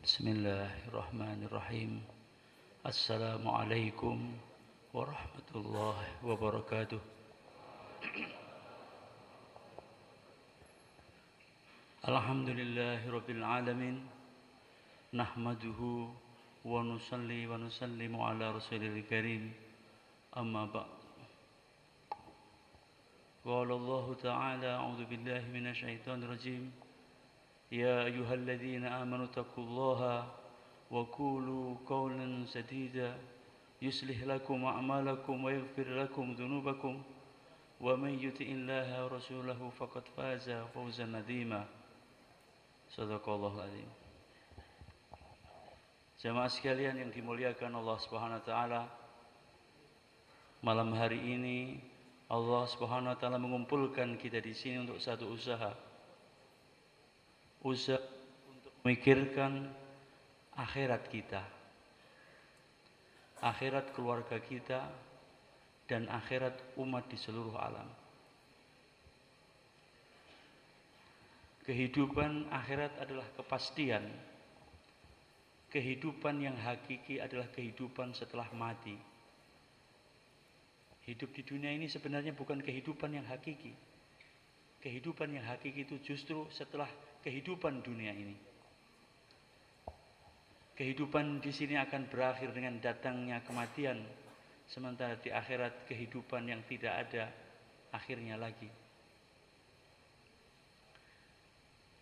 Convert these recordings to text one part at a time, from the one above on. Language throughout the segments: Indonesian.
Bismillahirrahmanirrahim. Assalamualaikum warahmatullahi wabarakatuh. Alhamdulillahirabbil alamin. Nahmaduhu wa nusalli wa nusallimu ala rasulil karim. Amma ba'd. Qala Allah ta'ala a'udzu billahi minasy syaithanir rajim. يا أيها الذين آمنوا اتقوا الله وقولوا قولا سديدا يصلح لكم أعمالكم ويغفر لكم ذنوبكم ومن يطع الله ورسوله فقد فاز فوزا عظيما صدق الله العظيم. Jamaah sekalian yang dimuliakan Allah Subhanahu wa taala, malam hari ini Allah Subhanahu wa taala mengumpulkan kita di sini untuk satu usaha untuk memikirkan akhirat kita, akhirat keluarga kita, dan akhirat umat di seluruh alam. Kehidupan akhirat adalah kepastian. Kehidupan yang hakiki adalah kehidupan setelah mati. Hidup di dunia ini sebenarnya bukan kehidupan yang hakiki. Kehidupan yang hakiki itu justru setelah kehidupan dunia ini. Kehidupan di sini akan berakhir dengan datangnya kematian, sementara di akhirat kehidupan yang tidak ada akhirnya lagi.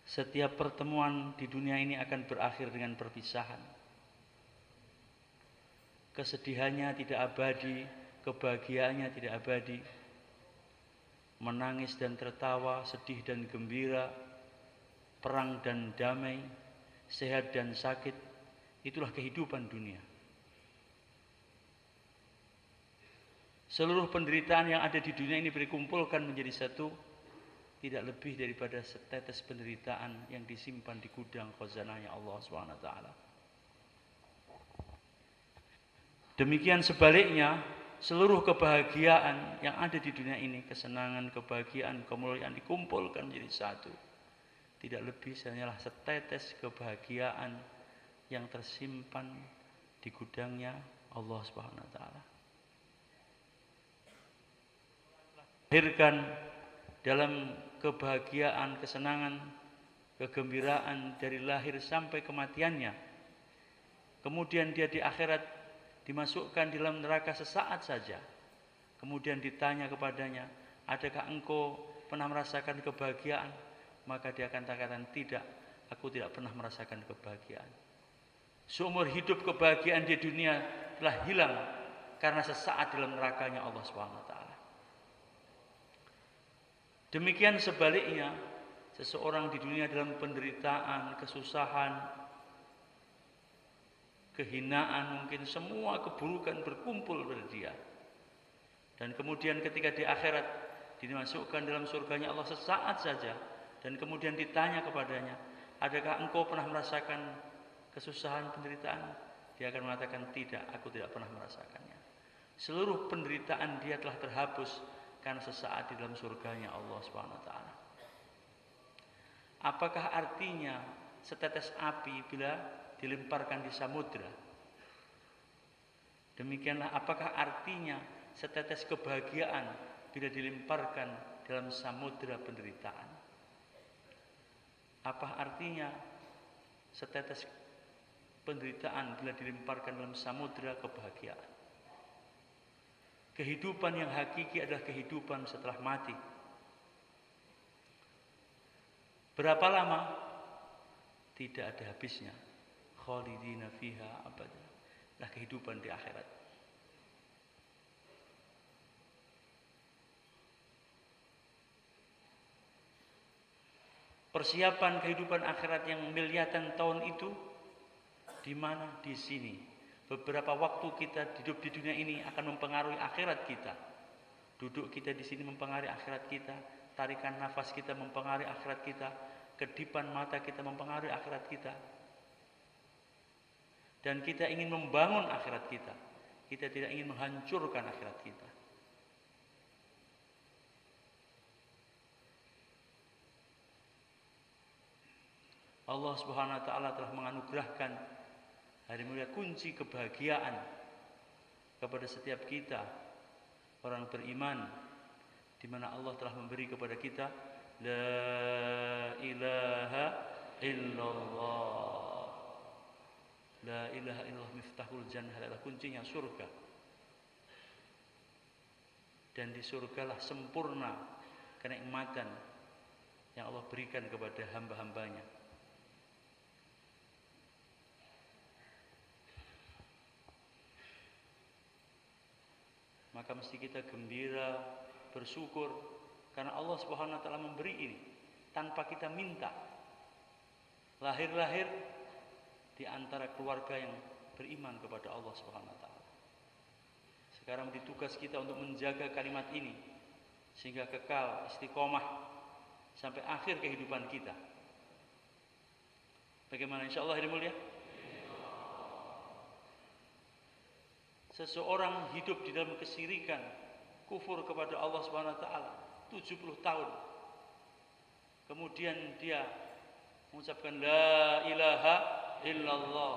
Setiap pertemuan di dunia ini akan berakhir dengan perpisahan. Kesedihannya tidak abadi, kebahagiaannya tidak abadi. Menangis dan tertawa, sedih dan gembira, perang dan damai, sehat dan sakit, itulah kehidupan dunia. Seluruh penderitaan yang ada di dunia ini dikumpulkan menjadi satu, tidak lebih daripada setetes penderitaan yang disimpan di gudang khazanahnya Allah SWT. Demikian sebaliknya, seluruh kebahagiaan yang ada di dunia ini, kesenangan, kebahagiaan, kemuliaan dikumpulkan menjadi satu. Tidak lebih hanyalah setetes kebahagiaan yang tersimpan di gudangnya Allah Subhanahu wa taala. Lahirkan dalam kebahagiaan, kesenangan, kegembiraan dari lahir sampai kematiannya. Kemudian dia di akhirat dimasukkan di dalam neraka sesaat saja. Kemudian ditanya kepadanya, adakah engkau pernah merasakan kebahagiaan? Maka dia akan katakan, tidak, aku tidak pernah merasakan kebahagiaan. Seumur hidup kebahagiaan di dunia telah hilang karena sesaat dalam nerakanya Allah SWT. Demikian sebaliknya, seseorang di dunia dalam penderitaan, kesusahan, kehinaan, mungkin semua keburukan berkumpul pada dia. Dan kemudian ketika di akhirat dimasukkan dalam surganya Allah sesaat saja, dan kemudian ditanya kepadanya, adakah engkau pernah merasakan kesusahan, penderitaan? Dia akan mengatakan, tidak, aku tidak pernah merasakannya. Seluruh penderitaan dia telah terhapus karena sesaat di dalam surganya Allah SWT. Apakah artinya setetes api bila dilemparkan di samudra? Demikianlah apakah artinya setetes kebahagiaan bila dilemparkan dalam samudra penderitaan? Apa artinya setetes penderitaan bila dilemparkan dalam samudra kebahagiaan? Kehidupan yang hakiki adalah kehidupan setelah mati. Berapa lama? Tidak ada habisnya. Khalidina fiha abada. Lah kehidupan di akhirat. Persiapan kehidupan akhirat yang miliaran tahun itu di mana? Di sini. Beberapa waktu kita hidup di dunia ini akan mempengaruhi akhirat kita. Duduk kita di sini mempengaruhi akhirat kita, tarikan nafas kita mempengaruhi akhirat kita, kedipan mata kita mempengaruhi akhirat kita. Dan kita ingin membangun akhirat kita. Kita tidak ingin menghancurkan akhirat kita. Allah Subhanahu wa taala telah menganugerahkan hari mulia kunci kebahagiaan kepada setiap kita orang beriman, di mana Allah telah memberi kepada kita la ilaha illallah. La ilaha illallah miftahul jannah, adalah kuncinya surga. Dan di surgalah sempurna kenikmatan yang Allah berikan kepada hamba-hambanya. Maka mesti kita gembira, bersyukur karena Allah Subhanahu wa taala memberi ini tanpa kita minta. Lahir-lahir di antara keluarga yang beriman kepada Allah Subhanahu wa taala. Sekarang ditugas kita untuk menjaga kalimat ini sehingga kekal istiqomah sampai akhir kehidupan kita. Bagaimana insyaallah hari mulia? Seseorang hidup di dalam kesyirikan, kufur kepada Allah Subhanahu wa taala 70 tahun. Kemudian dia mengucapkan la ilaha illallah,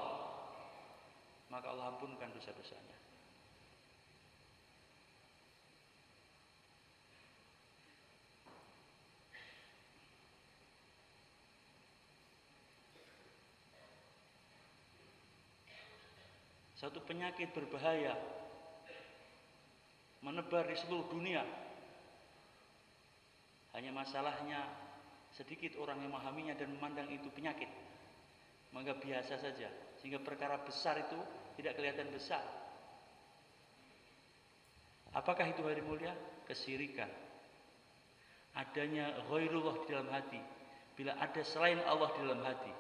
maka Allah ampunkan dosa-dosanya. Satu penyakit berbahaya menebar di seluruh dunia. Hanya masalahnya sedikit orang yang memahaminya dan memandang itu penyakit, maka biasa saja, sehingga perkara besar itu tidak kelihatan besar. Apakah itu hari mulia? Kesyirikan. Adanya ghairullah di dalam hati. Bila ada selain Allah di dalam hati,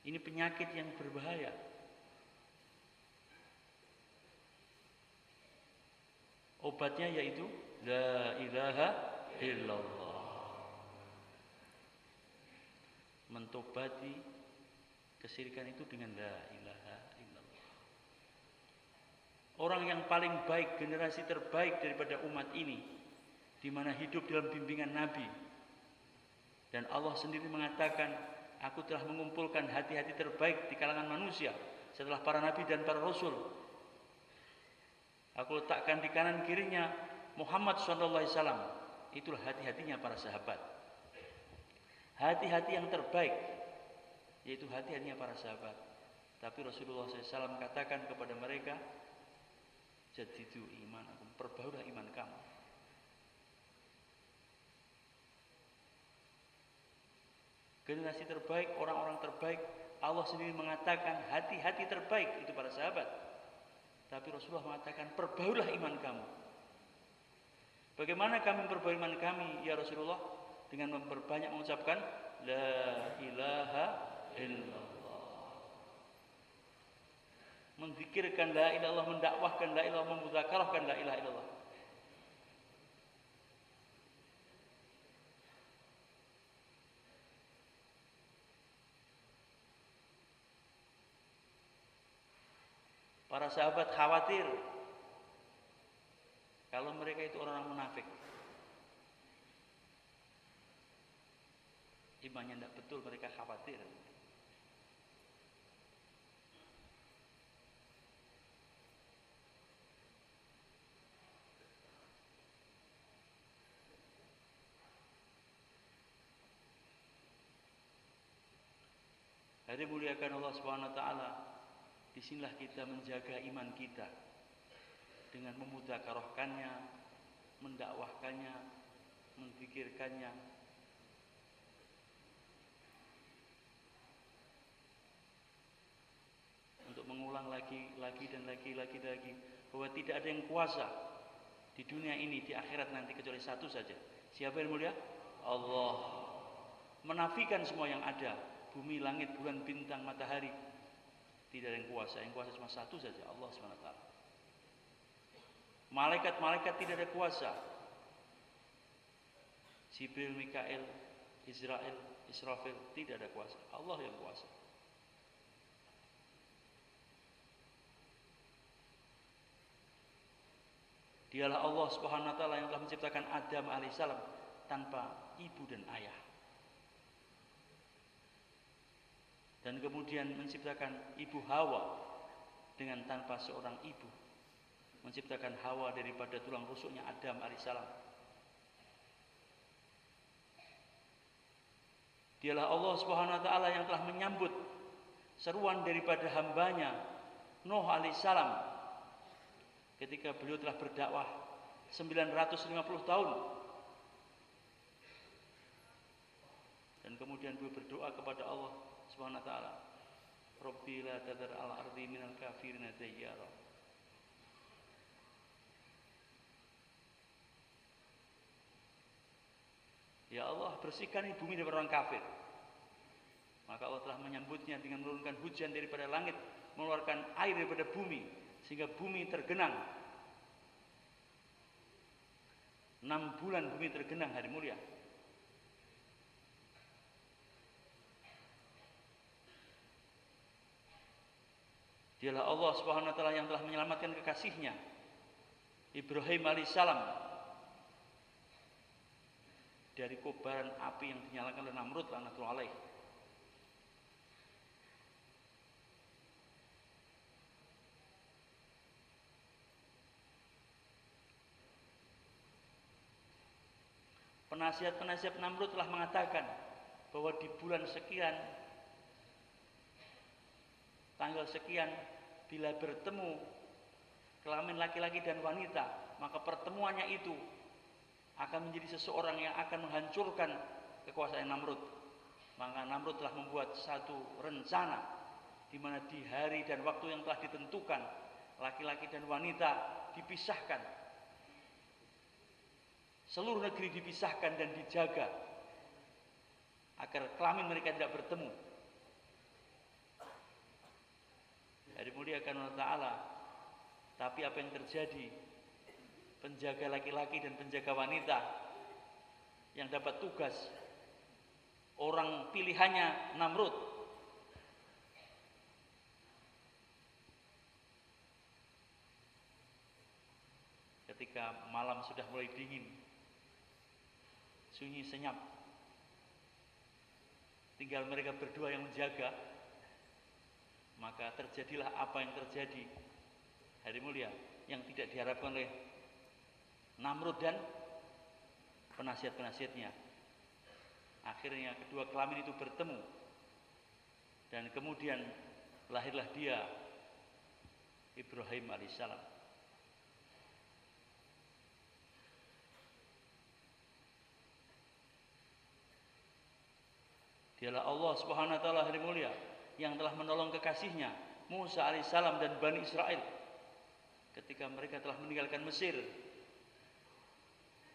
ini penyakit yang berbahaya. Obatnya yaitu la ilaha illallah. Mentobati kesyirikan itu dengan la ilaha illallah. Orang yang paling baik, generasi terbaik daripada umat ini, di mana hidup dalam bimbingan Nabi. Dan Allah sendiri mengatakan, aku telah mengumpulkan hati-hati terbaik di kalangan manusia setelah para nabi dan para rasul. Aku letakkan di kanan kirinya Muhammad SAW. Itulah hati-hatinya para sahabat. Hati-hati yang terbaik, yaitu hati-hatinya para sahabat. Tapi Rasulullah SAW katakan kepada mereka, jadidu iman, perbaharui iman kamu. Generasi terbaik, orang-orang terbaik, Allah sendiri mengatakan hati-hati terbaik itu para sahabat. Tapi Rasulullah mengatakan, perbaulah iman kamu. Bagaimana kami memperbaiki iman kami, ya Rasulullah? Dengan memperbanyak mengucapkan la ilaha illallah. Menzikirkan la ilaha illallah, mendakwahkan la ilaha illallah, memudzakarahkan la ilaha illallah. Para sahabat khawatir kalau mereka itu orang munafik, imannya tidak betul, mereka khawatir. Hari muliakan Allah Subhanahu wa taala. Disinilah kita menjaga iman kita dengan memudzakarahkannya, mendakwahkannya, menzikirkannya. Untuk mengulang lagi dan lagi bahwa tidak ada yang kuasa di dunia ini, di akhirat nanti kecuali satu saja. Siapa yang mulia? Allah. Menafikan semua yang ada, bumi, langit, bulan, bintang, matahari. Tidak ada yang kuasa cuma satu saja, Allah SWT. Malaikat-malaikat tidak ada kuasa. Jibril, Mikail, Israfil tidak ada kuasa. Allah yang kuasa. Dialah Allah Subhanahu wa taala yang telah menciptakan Adam alaihissalam tanpa ibu dan ayah. Dan kemudian menciptakan ibu Hawa dengan tanpa seorang ibu, menciptakan Hawa daripada tulang rusuknya Adam alaihissalam. Dialah Allah Subhanahu wa taala yang telah menyambut seruan daripada hambanya Nuh alaihissalam ketika beliau telah berdakwah 950 tahun. Dan kemudian beliau berdoa kepada Allah Subhanahu wa taala, Rabbi la tadhar al-ardi minal kafirina dayyara. Ya Allah, bersihkan bumi dari orang kafir. Maka Allah telah menyambutnya dengan menurunkan hujan daripada langit, mengeluarkan air daripada bumi, sehingga bumi tergenang. 6 bulan bumi tergenang, hari mulia. Dialah Allah Subhanahu wa taala yang telah menyelamatkan kekasihnya Ibrahim alaihissalam dari kobaran api yang dinyalakan oleh Namrud laknatullah alaih. Penasihat-penasihat Namrud telah mengatakan bahwa di bulan sekian, tanggal sekian, bila bertemu kelamin laki-laki dan wanita, maka pertemuannya itu akan menjadi seseorang yang akan menghancurkan kekuasaan Namrud. Maka Namrud telah membuat satu rencana di mana di hari dan waktu yang telah ditentukan, laki-laki dan wanita dipisahkan. Seluruh negeri dipisahkan dan dijaga agar kelamin mereka tidak bertemu. Dimuliakan Allah Ta'ala. Tapi apa yang terjadi? Penjaga laki-laki dan penjaga wanita yang dapat tugas, orang pilihannya Namrud. Ketika malam sudah mulai dingin, sunyi senyap, tinggal mereka berdua yang menjaga, maka terjadilah apa yang terjadi, hari mulia, yang tidak diharapkan oleh Namrud dan penasihat-penasihatnya. Akhirnya kedua kelamin itu bertemu, dan kemudian lahirlah dia, Ibrahim alaihissalam. Dialah Allah Subhanahu wa taala, hari mulia, yang telah menolong kekasihnya Musa alaihissalam dan Bani Israel ketika mereka telah meninggalkan Mesir.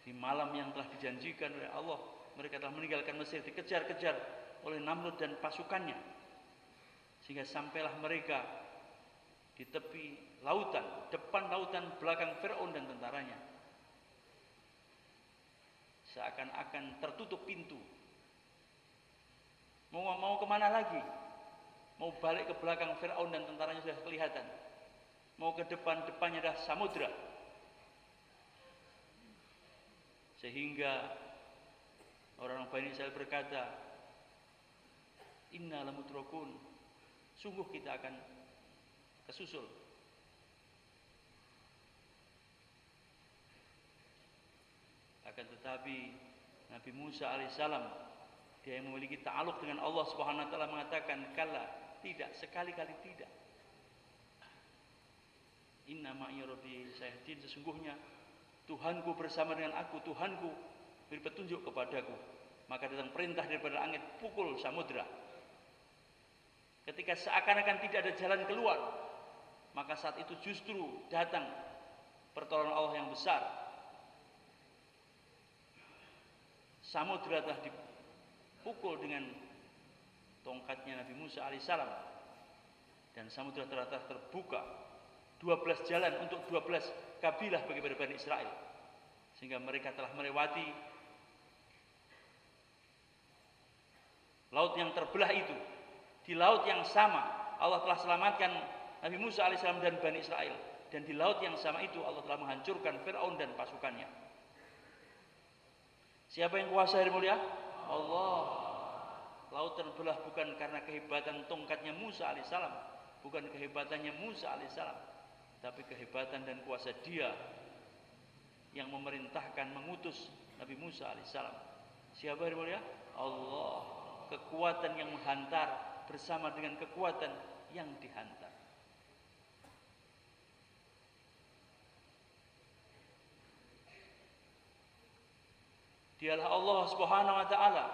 Di malam yang telah dijanjikan oleh Allah, mereka telah meninggalkan Mesir, dikejar-kejar oleh Namrud dan pasukannya, sehingga sampailah mereka di tepi lautan, depan lautan, belakang Fir'aun dan tentaranya. Seakan-akan tertutup pintu. Mau kemana lagi? Mau balik ke belakang Fir'aun dan tentaranya sudah kelihatan. Mau ke depannya adalah samudra. Sehingga orang Bani Israil berkata, Inna lamudrakun, sungguh kita akan kesusul. Akan tetapi Nabi Musa alaihissalam, dia yang memiliki ta'aluk dengan Allah Subhanahu wa taala, mengatakan, kala, tidak, sekali-kali tidak. Inna ma'i rabbi sayahdin, sesungguhnya Tuhanku bersama dengan aku, Tuhanku beri petunjuk kepadaku. Maka datang perintah daripada langit, pukul samudra. Ketika seakan-akan tidak ada jalan keluar, maka saat itu justru datang pertolongan Allah yang besar. Samudra telah dipukul dengan tongkatnya Nabi Musa alaihissalam, dan samudra telah terbuka 12 jalan untuk 12 kabilah bagi Bani Israel, sehingga mereka telah melewati laut yang terbelah itu. Di laut yang sama Allah telah selamatkan Nabi Musa alaihissalam dan Bani Israel, dan di laut yang sama itu Allah telah menghancurkan Fir'aun dan pasukannya. Siapa yang kuasa, hari mulia? Allah. Laut terbelah bukan karena kehebatan tongkatnya Musa alaihissalam, bukan kehebatannya Musa alaihissalam, tapi kehebatan dan kuasa Dia yang memerintahkan, mengutus Nabi Musa alaihissalam. Siapa yang mulia? Allah. Kekuatan yang menghantar bersama dengan kekuatan yang dihantar. Dialah Allah Subhanahu wa taala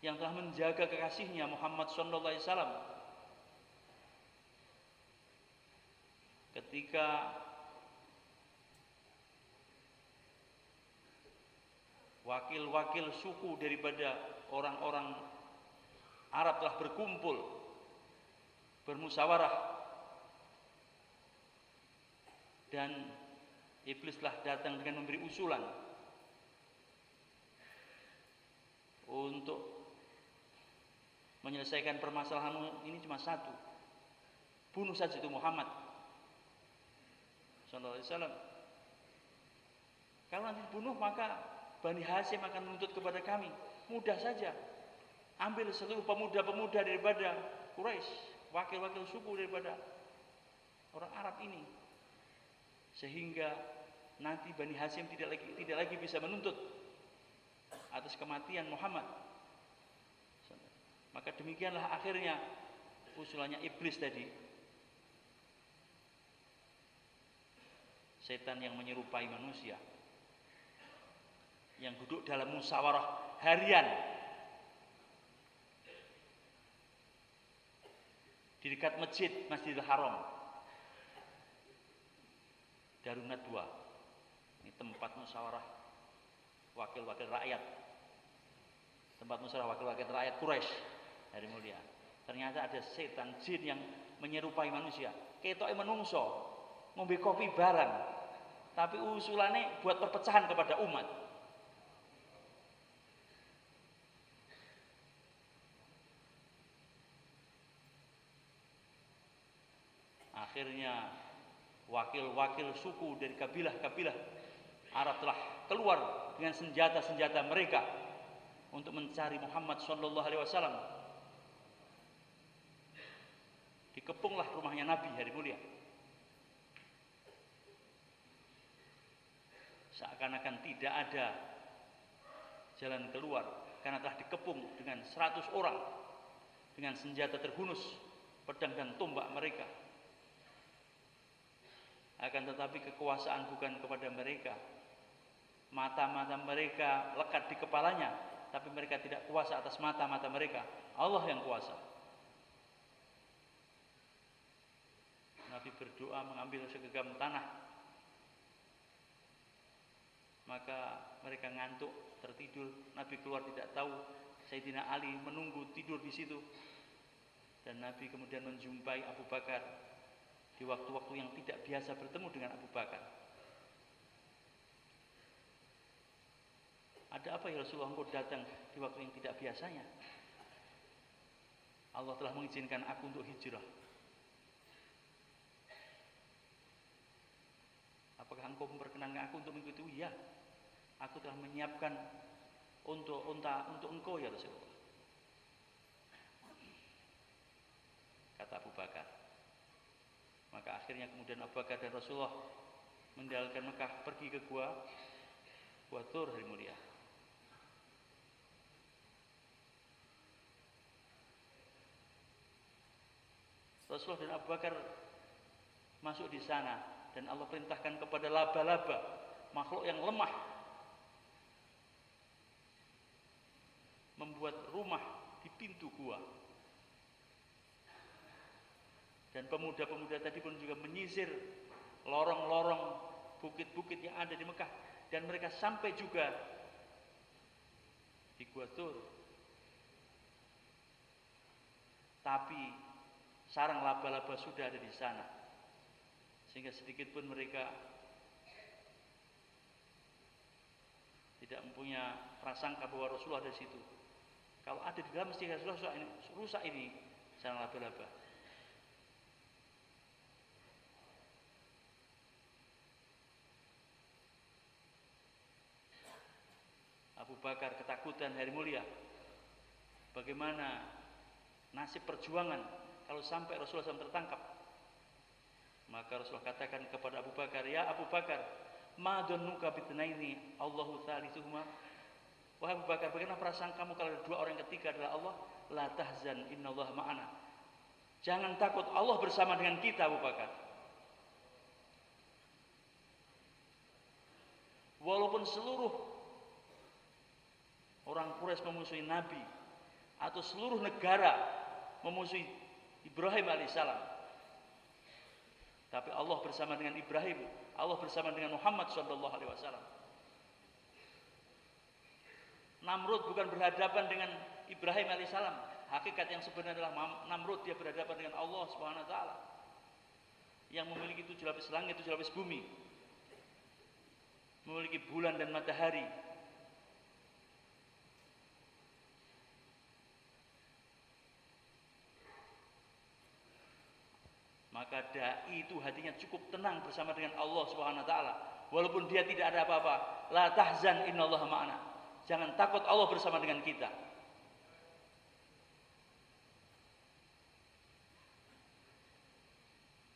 yang telah menjaga kekasihnya Muhammad sallallahu alaihi wasallam ketika wakil-wakil suku daripada orang-orang Arab telah berkumpul bermusyawarah dan iblis telah datang dengan memberi usulan untuk menyelesaikan permasalahan ini cuma satu, bunuh saja itu Muhammad sallallahu alaihi wasallam. Kalau nanti dibunuh maka Bani Hasyim akan menuntut kepada kami. Mudah saja, ambil seluruh pemuda-pemuda daripada Quraisy, wakil-wakil suku daripada orang Arab ini, sehingga nanti Bani Hasyim tidak lagi bisa menuntut atas kematian Muhammad. Maka demikianlah akhirnya usulannya iblis tadi, setan yang menyerupai manusia, yang duduk dalam musyawarah harian di dekat masjid Masjidil Haram, Darunat 2. Ini tempat musyawarah wakil-wakil rakyat, tempat musyawarah wakil-wakil rakyat Quraisy dari mulia. Ternyata ada setan jin yang menyerupai manusia, ketoke menungso, ngombe kopi bareng, tapi usulannya buat perpecahan kepada umat. Akhirnya wakil-wakil suku dari kabilah-kabilah Arab telah keluar dengan senjata-senjata mereka untuk mencari Muhammad sallallahu alaihi wasallam. Dikepunglah rumahnya Nabi hari mulia. Seakan-akan tidak ada jalan keluar karena telah dikepung dengan 100 orang dengan senjata terhunus, pedang dan tombak mereka. Akan tetapi kekuasaan bukan kepada mereka. Mata-mata mereka lekat di kepalanya, tapi mereka tidak kuasa atas mata-mata mereka. Allah yang kuasa. Nabi berdoa mengambil segenggam tanah. Maka mereka ngantuk, tertidur. Nabi keluar tidak tahu. Sayyidina Ali menunggu tidur di situ. Dan Nabi kemudian menjumpai Abu Bakar di waktu-waktu yang tidak biasa bertemu dengan Abu Bakar. Ada apa ya Rasulullah, engkau datang di waktu yang tidak biasanya? Allah telah mengizinkan aku untuk hijrah. Apakah engkau memperkenankan aku untuk mengikuti? Ya, aku telah menyiapkan untuk engkau ya Rasulullah, kata Abu Bakar. Maka akhirnya kemudian Abu Bakar dan Rasulullah meninggalkan Mekah, pergi ke Gua Thur hari mulia. Rasulullah dan Abu Bakar masuk di sana dan Allah perintahkan kepada laba-laba, makhluk yang lemah, membuat rumah di pintu gua. Dan pemuda-pemuda tadi pun juga menyisir lorong-lorong bukit-bukit yang ada di Mekah, dan mereka sampai juga di Gua Thur. Tapi sarang laba-laba sudah ada di sana, sehingga sedikit pun mereka tidak mempunyai prasangka bahwa Rasulullah ada di situ. Kalau ada di dalam masjid Rasulullah, rusak ini sarang laba-laba. Abu Bakar ketakutan hari mulia. bagaimana nasib perjuangan kalau sampai Rasulullah SAW tertangkap. Maka Rasulullah katakan kepada Abu Bakar, ya Abu Bakar, ma dhannuka bitnaini Allahu tsalisuhuma. Wahai Abu Bakar, bagaimana perasaan kamu kalau ada dua orang yang ketiga adalah Allah? La tahzan innallaha ma'ana. Jangan takut, Allah bersama dengan kita, Abu Bakar. Walaupun seluruh orang Quraisy memusuhi Nabi, atau seluruh negara memusuhi Ibrahim alaihissalam, tapi Allah bersama dengan Ibrahim, Allah bersama dengan Muhammad sallallahu alaihi wasallam. Namrud bukan berhadapan dengan Ibrahim alaihissalam. Hakikat yang sebenarnya adalah Namrud dia berhadapan dengan Allah Subhanahu wa taala, yang memiliki 7 lapis langit, 7 lapis bumi, memiliki bulan dan matahari. Maka dai itu hatinya cukup tenang bersama dengan Allah Subhanahu wa taala, walaupun dia tidak ada apa-apa. La tahzan innallaha ma'ana. Jangan takut, Allah bersama dengan kita.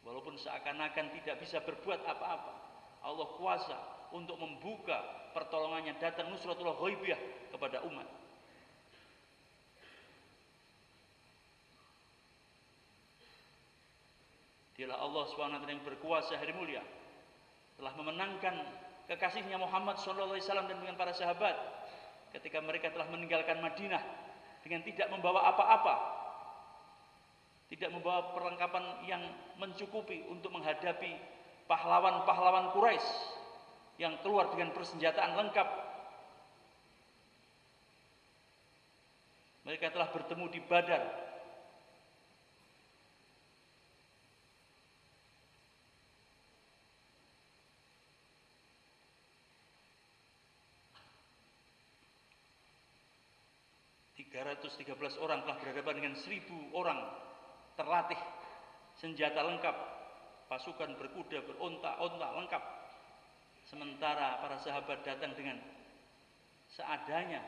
Walaupun seakan-akan tidak bisa berbuat apa-apa, Allah kuasa untuk membuka pertolongannya, datang nusratullah ghaibiyah kepada umat. Dialah Allah SWT yang berkuasa hari mulia, telah memenangkan kekasihnya Muhammad SAW dan dengan para sahabat ketika mereka telah meninggalkan Madinah dengan tidak membawa apa-apa, tidak membawa perlengkapan yang mencukupi untuk menghadapi pahlawan-pahlawan Quraisy yang keluar dengan persenjataan lengkap. Mereka telah bertemu di Badar. ...313 orang telah berhadapan dengan 1.000 orang terlatih, senjata lengkap, pasukan berkuda, beronta-onta lengkap. Sementara para sahabat datang dengan seadanya.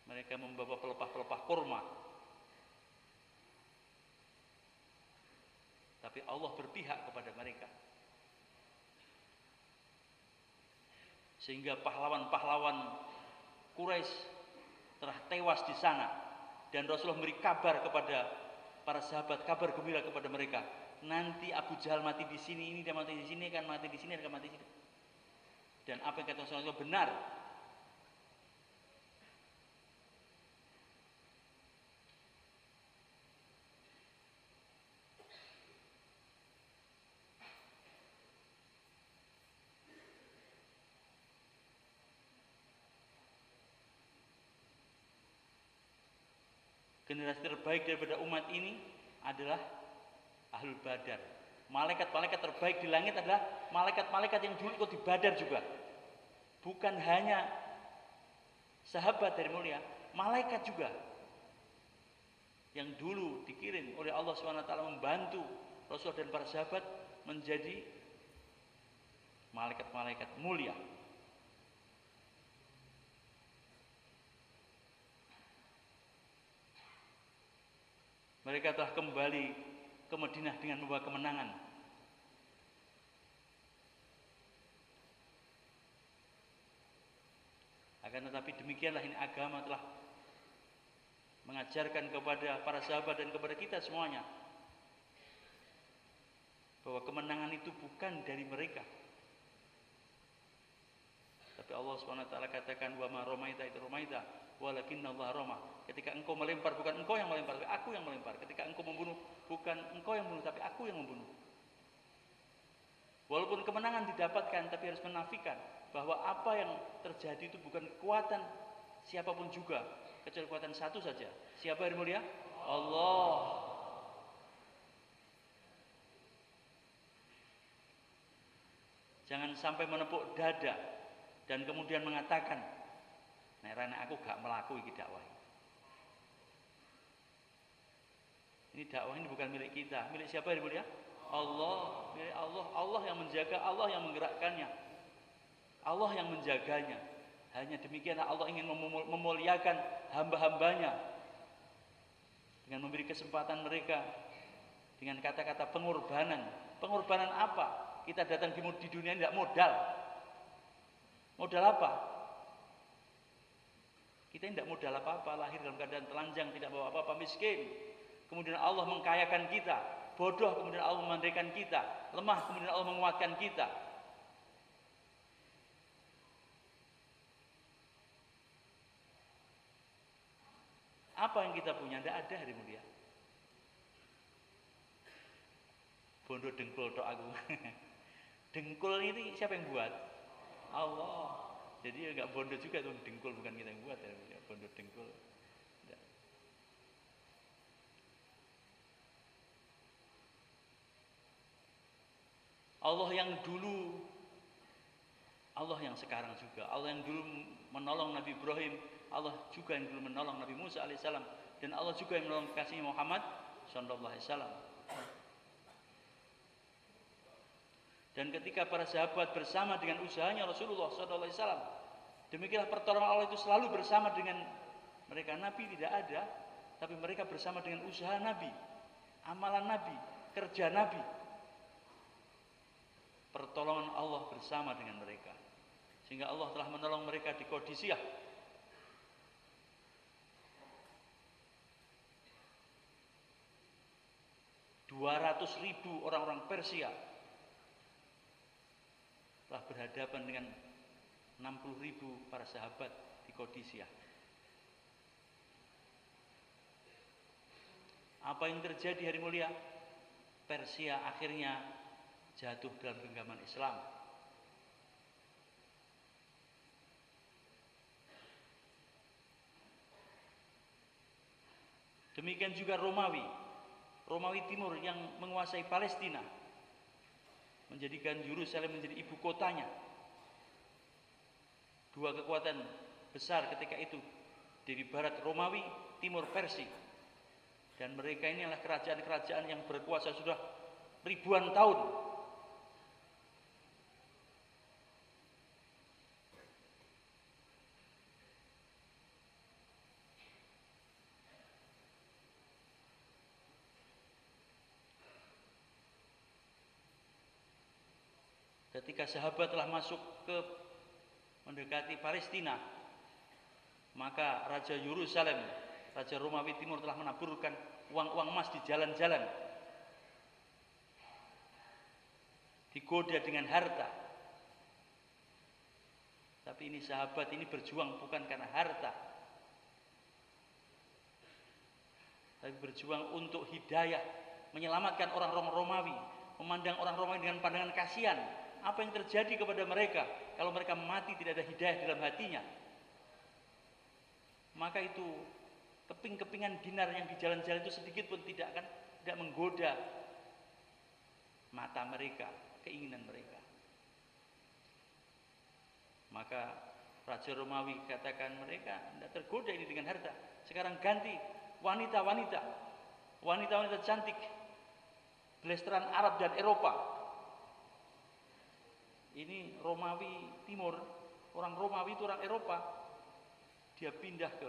Mereka membawa pelepah-pelepah kurma. Tapi Allah berpihak kepada mereka, sehingga pahlawan-pahlawan Quraisy telah tewas di sana. Dan Rasulullah memberi kabar kepada para sahabat, kabar gembira kepada mereka. Nanti Abu Jahal mati di sini, ini dia mati di sini, akan mati di sini, akan mati di sini. Dan apa yang kata Rasulullah benar. Generasi terbaik daripada umat ini adalah Ahlul Badar. Malaikat-malaikat terbaik di langit adalah malaikat-malaikat yang dulu ikut di Badar juga. Bukan hanya sahabat dari mulia, malaikat juga yang dulu dikirim oleh Allah SWT membantu Rasul dan para sahabat menjadi malaikat-malaikat mulia. Mereka telah kembali ke Madinah dengan membawa kemenangan. Akan tetapi demikianlah ini agama telah mengajarkan kepada para sahabat dan kepada kita semuanya bahwa kemenangan itu bukan dari mereka. Tapi Allah SWT katakan wa ma ramaita itu ramaita walakinnallaha rama. Ketika engkau melempar, bukan engkau yang melempar, tapi aku yang melempar. Ketika engkau membunuh, bukan engkau yang membunuh, tapi aku yang membunuh. Walaupun kemenangan didapatkan, tapi harus menafikan bahwa apa yang terjadi itu bukan kekuatan siapapun juga, kecuali kekuatan satu saja. Siapa yang mulia? Allah. Jangan sampai menepuk dada dan kemudian mengatakan, "Nek rene aku gak melaku iki dakwah." Ini dakwah ini bukan milik kita. Milik siapa yang mulia? Allah. Milik Allah. Allah yang menjaga, Allah yang menggerakkannya, Allah yang menjaganya. Hanya demikian Allah ingin memuliakan hamba-hambanya dengan memberi kesempatan mereka dengan kata-kata pengorbanan. Pengorbanan apa? Kita datang di dunia tidak modal. Modal apa? Kita tidak modal apa-apa, lahir dalam keadaan telanjang, tidak bawa apa-apa, miskin. Kemudian Allah mengkayakan kita. Bodoh, kemudian Allah memandaikan kita. Lemah, kemudian Allah menguatkan kita. Apa yang kita punya? Tidak ada hari mulia. Bondo dengkul tok aku. Dengkul ini siapa yang buat? Allah. Jadi ya nggak bondo juga tuh, dengkul bukan kita yang buat ya, bondo dengkul. Nggak. Allah yang dulu, Allah yang sekarang juga. Allah yang dulu menolong Nabi Ibrahim, Allah juga yang dulu menolong Nabi Musa alaihissalam, dan Allah juga yang menolong kasih Muhammad sallallahu alaihi wasallam. Dan ketika para sahabat bersama dengan usahanya Rasulullah SAW, demikianlah pertolongan Allah itu selalu bersama dengan mereka. Nabi tidak ada, tapi mereka bersama dengan usaha Nabi, amalan Nabi, kerja Nabi. Pertolongan Allah bersama dengan mereka, sehingga Allah telah menolong mereka di Qadisiyah. .200.000 orang-orang Persia telah berhadapan dengan 60.000 para sahabat di Qadisiyah. Apa yang terjadi hari mulia? Persia akhirnya jatuh dalam genggaman Islam. Demikian juga Romawi Timur yang menguasai Palestina, menjadikan Yerusalem menjadi ibu kotanya. Dua kekuatan besar ketika itu, dari barat Romawi, timur Persia. Dan mereka ini adalah kerajaan-kerajaan yang berkuasa sudah ribuan tahun. Ketika sahabat telah masuk ke mendekati Palestina, maka Raja Yerusalem, Raja Romawi Timur telah menaburkan uang-uang emas di jalan-jalan, digoda dengan harta. Tapi ini sahabat ini berjuang bukan karena harta, tapi berjuang untuk hidayah, menyelamatkan orang-orang Romawi, memandang orang Romawi dengan pandangan kasihan. Apa yang terjadi kepada mereka kalau mereka mati tidak ada hidayah dalam hatinya? Maka itu keping-kepingan dinar yang di jalan-jalan itu sedikit pun tidak menggoda mata mereka, keinginan mereka. Maka Raja Romawi katakan mereka tidak tergoda ini dengan harta. Sekarang ganti wanita-wanita cantik, belesteran Arab dan Eropa. Ini Romawi Timur, orang Romawi itu orang Eropa. Dia pindah ke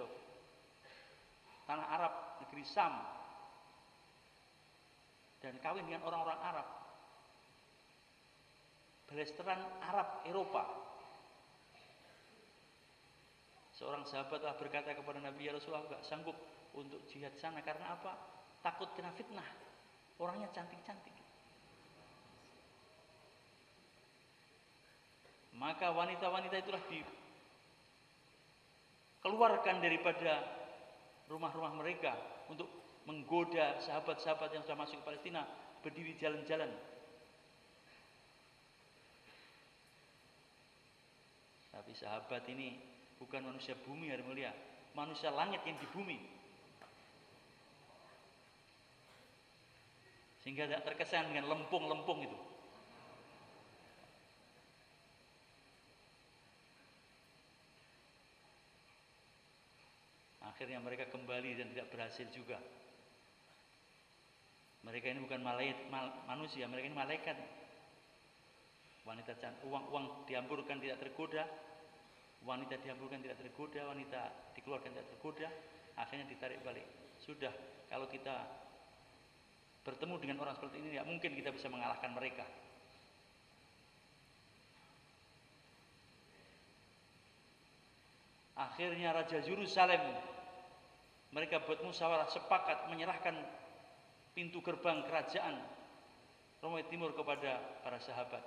tanah Arab, negeri Sam, dan kawin dengan orang-orang Arab. Belesteran Arab Eropa. Seorang sahabat telah berkata kepada Nabi, ya Rasulullah, enggak sanggup untuk jihad sana. Karena apa? Takut kena fitnah. Orangnya cantik-cantik. Maka wanita-wanita itulah dikeluarkan daripada rumah-rumah mereka untuk menggoda sahabat-sahabat yang sudah masuk ke Palestina, berdiri jalan-jalan. Tapi sahabat ini bukan manusia bumi hari mulia, manusia langit yang di bumi. Sehingga tidak terkesan dengan lempung-lempung itu. Akhirnya mereka kembali dan tidak berhasil juga. Mereka ini bukan manusia, mereka ini malaikat. Wanita cantik, uang dihamburkan tidak tergoda, Wanita dihambulkan tidak tergoda, wanita dikeluarkan tidak tergoda, akhirnya ditarik balik. Sudah, kalau kita bertemu dengan orang seperti ini, tidak mungkin kita bisa mengalahkan mereka. Akhirnya Raja Yerusalem, mereka buat musyawarah, sepakat menyerahkan pintu gerbang kerajaan Romawi Timur kepada para sahabat.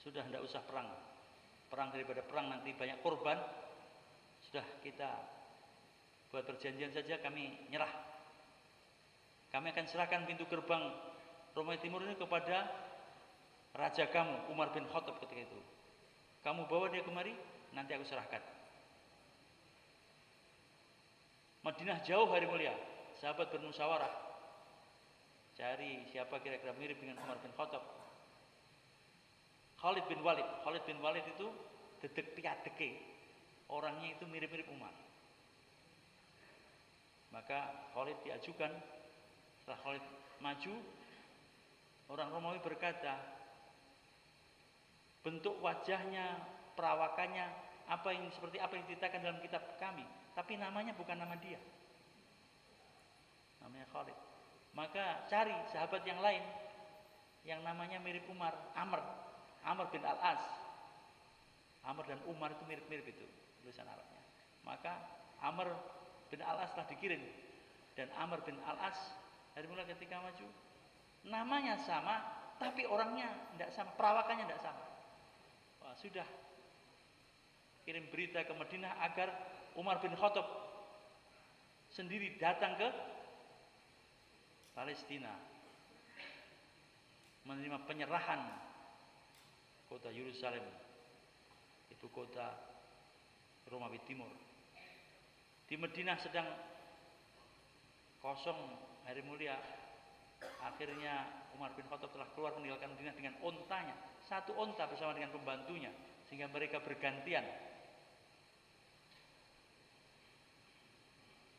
Sudah tidak usah perang. Perang daripada perang nanti banyak korban. Sudah kita buat perjanjian saja, kami nyerah. Kami akan serahkan pintu gerbang Romawi Timur ini kepada raja kamu, Umar bin Khattab ketika itu. Kamu bawa dia kemari, nanti aku serahkan. Madinah jauh hari mulia. Sahabat bermusyawarah. Cari siapa kira-kira mirip dengan Umar bin Khattab. Khalid bin Walid. Khalid bin Walid itu dedek piadeke. Orangnya itu mirip-mirip Umar. Maka Khalid diajukan. Setelah Khalid maju, orang Romawi berkata, bentuk wajahnya, perawakannya, seperti apa yang diceritakan dalam kitab kami, tapi namanya bukan nama dia. Namanya Khalid. Maka cari sahabat yang lain yang namanya mirip Umar, Amr bin Al-As. Amr dan Umar itu mirip-mirip itu tulisan Arabnya. Maka Amr bin Al-As telah dikirim, dan Amr bin Al-As dari mulai ketika maju namanya sama tapi orangnya tidak sama, perawakannya tidak sama. Wah, sudah kirim berita ke Madinah agar Umar bin Khattab sendiri datang ke Palestina menerima penyerahan kota Yerusalem, itu kota Romawi Timur. Di Madinah sedang kosong hari mulia. Akhirnya Umar bin Khattab telah keluar meninggalkan Madinah dengan ontanya, satu onta bersama dengan pembantunya, sehingga mereka bergantian.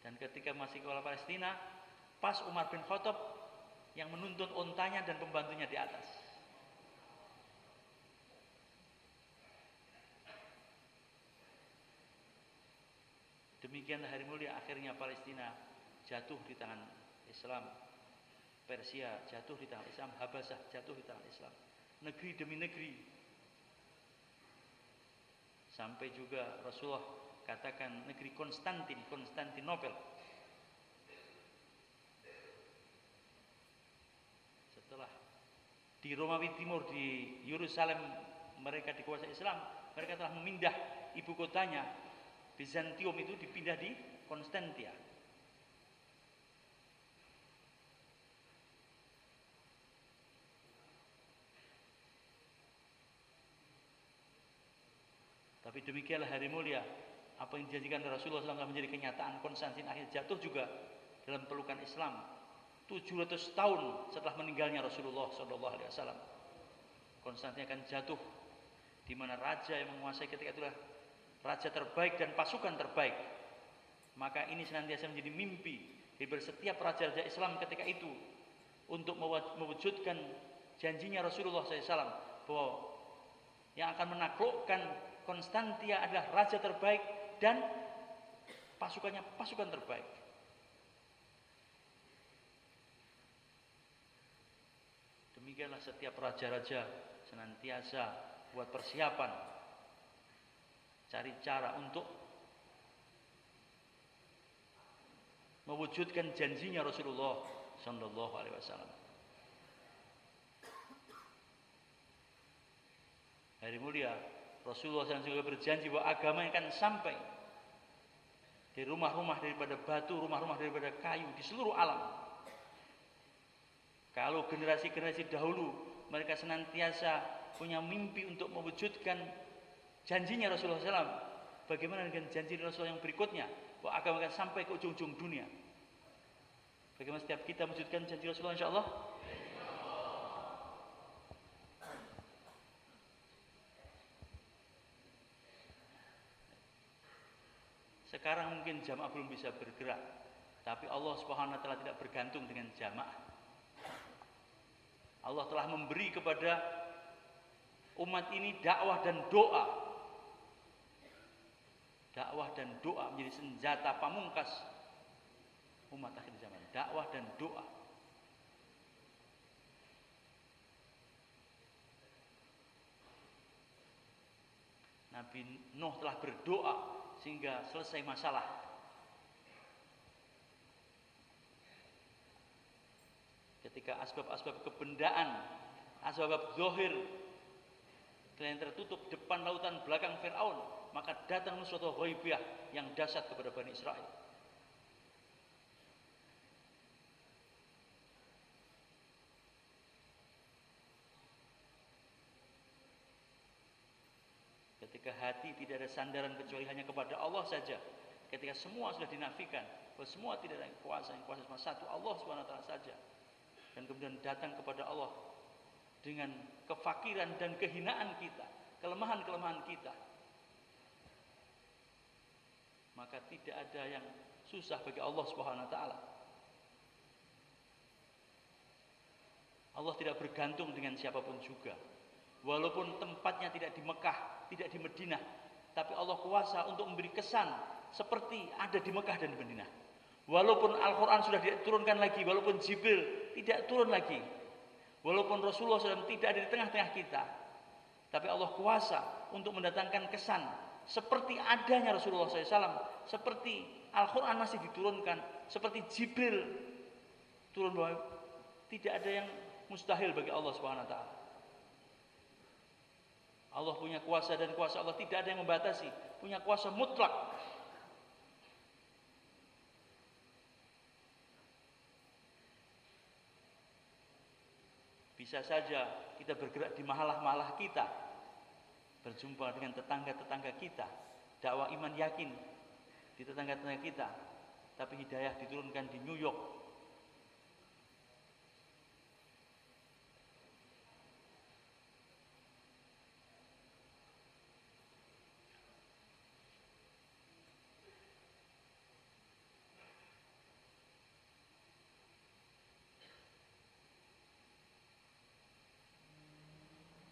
Dan ketika masih ke Palestina, pas Umar bin Khattab yang menuntun ontanya dan pembantunya di atas. Demikianlah hari mulia, akhirnya Palestina jatuh di tangan Islam, Persia jatuh di tangan Islam, Habasyah jatuh di tangan Islam, negeri demi negeri. Sampai juga Rasulullah katakan negeri Konstantinopel. Setelah di Romawi Timur, di Yerusalem mereka dikuasai Islam, mereka telah memindah ibu kotanya Bizantium, itu dipindah di Konstantia. Tapi demikianlah hari mulia, apa yang dijanjikan Rasulullah SAW menjadi kenyataan. Konstantin akhirnya jatuh juga dalam pelukan Islam 700 tahun setelah meninggalnya Rasulullah SAW. Konstantin akan jatuh, di mana raja yang menguasai ketika itulah raja terbaik dan pasukan terbaik. Maka ini senantiasa menjadi mimpi dari setiap raja-raja Islam ketika itu untuk mewujudkan janjinya Rasulullah SAW bahwa yang akan menaklukkan Konstantia adalah raja terbaik dan pasukannya pasukan terbaik. Demikianlah setiap raja-raja senantiasa buat persiapan, cari cara untuk mewujudkan janjinya Rasulullah Shallallahu Alaihi Wasallam. Hari mulia, Rasulullah SAW juga berjanji bahwa agama yang akan sampai di rumah-rumah daripada batu, rumah-rumah daripada kayu di seluruh alam. Kalau generasi-generasi dahulu mereka senantiasa punya mimpi untuk mewujudkan janjinya Rasulullah SAW, bagaimana dengan janji Rasulullah yang berikutnya bahwa agama akan sampai ke ujung-ujung dunia? Bagaimana setiap kita mewujudkan janji Rasulullah, insya Allah? Sekarang mungkin jamaah belum bisa bergerak, tapi Allah Subhanahu wa taala tidak bergantung dengan jamaah. Allah telah memberi kepada Umat ini dakwah dan doa. Dakwah dan doa menjadi senjata pamungkas umat akhir zaman. Dakwah dan doa. Nabi Nuh telah berdoa sehingga selesai masalah. Ketika asbab-asbab kebendaan, asbab zahir yang tertutup depan lautan belakang Fir'aun, maka datang suatu ghaibiyah yang dahsyat kepada Bani Israel. Ketika hati tidak ada sandaran kecuali hanya kepada Allah saja, ketika semua sudah dinafikan, bahwa semua tidak ada kuasa, yang kuasa cuma satu, Allah SWT saja, dan kemudian datang kepada Allah dengan kefakiran dan kehinaan kita, kelemahan-kelemahan kita, maka tidak ada yang susah bagi Allah SWT. Allah tidak bergantung dengan siapapun juga. Walaupun tempatnya tidak di Mekah, tidak di Madinah, tapi Allah kuasa untuk memberi kesan seperti ada di Mekah dan di Madinah. Walaupun Al-Quran sudah diturunkan lagi, walaupun Jibril tidak turun lagi, walaupun Rasulullah SAW tidak ada di tengah-tengah kita, tapi Allah kuasa untuk mendatangkan kesan seperti adanya Rasulullah SAW, seperti Al-Quran masih diturunkan, seperti Jibril turun bawah. Tidak ada yang mustahil bagi Allah SWT. Allah punya kuasa, dan kuasa Allah tidak ada yang membatasi, punya kuasa mutlak. Bisa saja kita bergerak di mahalah-mahalah kita, berjumpa dengan tetangga-tetangga kita, dakwah iman yakin di tetangga-tetangga kita, tapi hidayah diturunkan di New York.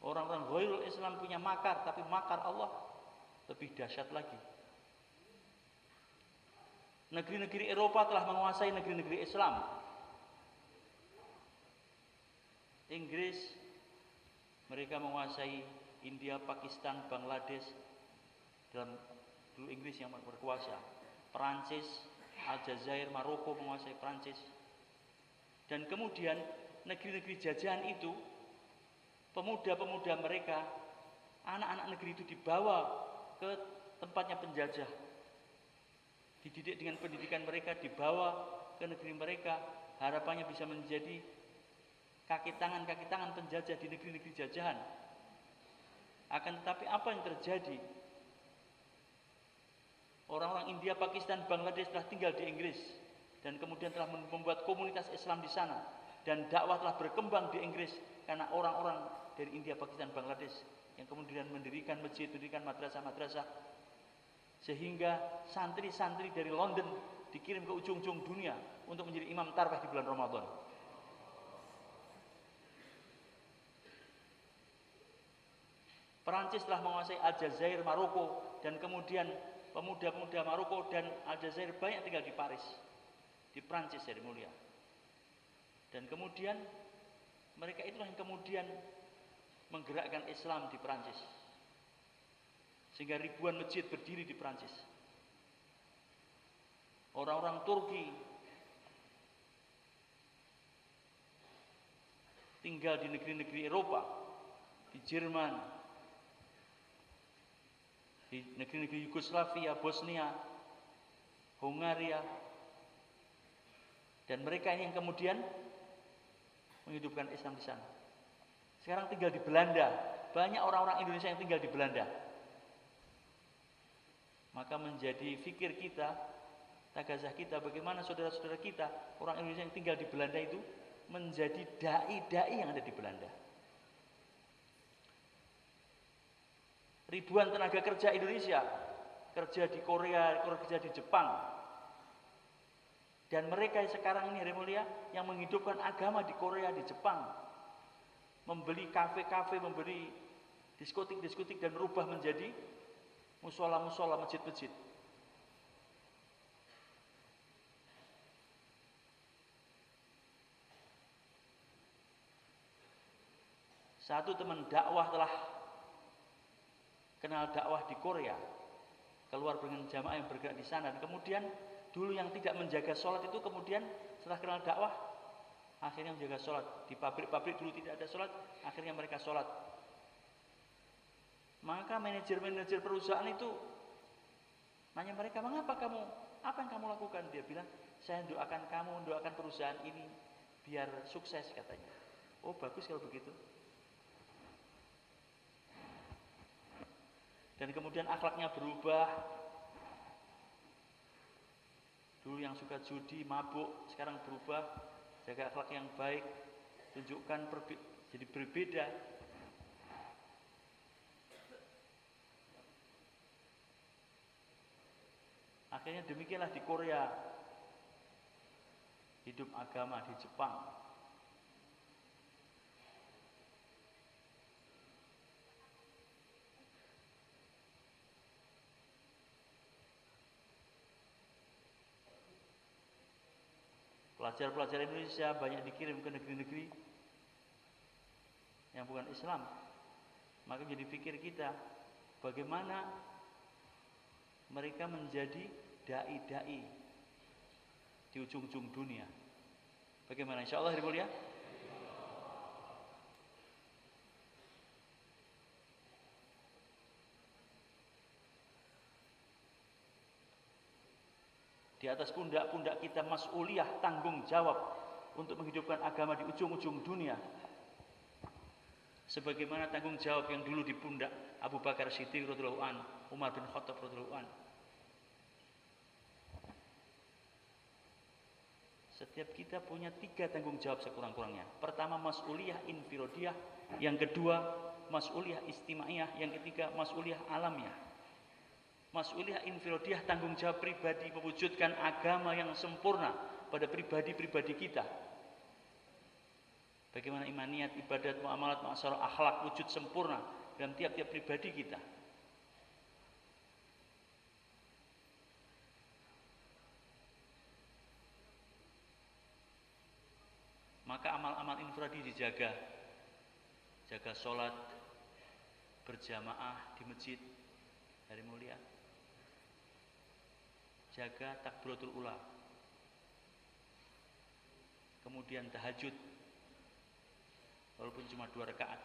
Orang-orang ghairul Islam punya makar, tapi makar Allah lebih dahsyat lagi. Negeri-negeri Eropa telah menguasai negeri-negeri Islam. Inggris, mereka menguasai India, Pakistan, Bangladesh, dalam dulu Inggris yang berkuasa. Perancis, Aljazair, Maroko menguasai Perancis. Dan kemudian negeri-negeri jajahan itu, pemuda-pemuda mereka, anak-anak negeri itu dibawa ke tempatnya penjajah, dididik dengan pendidikan mereka, dibawa ke negeri mereka, harapannya bisa menjadi kaki tangan penjajah di negeri-negeri jajahan. Akan tetapi apa yang terjadi? Orang-orang India, Pakistan, Bangladesh telah tinggal di Inggris, dan kemudian telah membuat komunitas Islam di sana, dan dakwah telah berkembang di Inggris karena orang-orang dari India, Pakistan, Bangladesh yang kemudian mendirikan masjid, mendirikan madrasah-madrasah, sehingga santri-santri dari London dikirim ke ujung-ujung dunia untuk menjadi imam tarawih di bulan Ramadan. Perancis telah menguasai Aljazair, Maroko, dan kemudian pemuda-pemuda Maroko dan Aljazair banyak tinggal di Paris, di Perancis dari mulia. Dan kemudian mereka itulah yang kemudian menggerakkan Islam di Perancis, sehingga ribuan masjid berdiri di Perancis. Orang-orang Turki tinggal di negeri-negeri Eropa, di Jerman, di negeri-negeri Yugoslavia, Bosnia, Hungaria, dan mereka ini yang kemudian menghidupkan Islam di sana. Sekarang tinggal di Belanda, banyak orang-orang Indonesia yang tinggal di Belanda. Maka menjadi fikir kita, tagazah kita, bagaimana saudara-saudara kita, orang Indonesia yang tinggal di Belanda itu menjadi dai-dai yang ada di Belanda. Ribuan tenaga kerja Indonesia kerja di Korea, kerja di Jepang, dan mereka sekarang ini, hari mulia, yang menghidupkan agama di Korea, di Jepang, membeli kafe-kafe, membeli diskotik dan merubah menjadi musola, masjid-masjid. Satu teman dakwah telah kenal dakwah di Korea, keluar dengan jamaah yang bergerak di sana. Dan kemudian dulu yang tidak menjaga sholat itu kemudian setelah kenal dakwah akhirnya menjaga sholat. Di pabrik-pabrik dulu tidak ada sholat, akhirnya mereka sholat. Maka manajer perusahaan itu nanya mereka, mengapa kamu, apa yang kamu lakukan? Dia bilang, saya doakan kamu, doakan perusahaan ini biar sukses katanya. Oh bagus kalau begitu. Dan kemudian akhlaknya berubah. Dulu yang suka judi, mabuk, sekarang berubah, jaga akhlak yang baik, tunjukkan jadi berbeda. Akhirnya demikianlah di Korea, hidup agama di Jepang. Pelajar-pelajar Indonesia banyak dikirim ke negeri-negeri yang bukan Islam. Maka jadi pikir kita, bagaimana mereka menjadi dai-dai di ujung-ujung dunia. Bagaimana? Insya Allah hari mulia. Di atas pundak-pundak kita mas'uliyah, tanggung jawab untuk menghidupkan agama di ujung-ujung dunia. Sebagaimana tanggung jawab yang dulu di pundak Abu Bakar Siddiq radhiyallahu anhu, Umar bin Khattab radhiyallahu anhu. Setiap kita punya 3 tanggung jawab sekurang-kurangnya. Pertama mas'uliyah infirodiyah, yang kedua mas'uliyah istimaiyah, yang ketiga mas'uliyah alamiyah. Mas'uliyah infirodiyah, tanggung jawab pribadi mewujudkan agama yang sempurna pada pribadi-pribadi kita. Bagaimana imaniyat, ibadat, muamalat, muasyarah, akhlak wujud sempurna dalam tiap-tiap pribadi kita. Maka amal-amal infradi dijaga. Jaga sholat berjamaah di masjid hari mulia. Jaga takbiratul ula. Kemudian tahajud walaupun cuma 2 rakaat.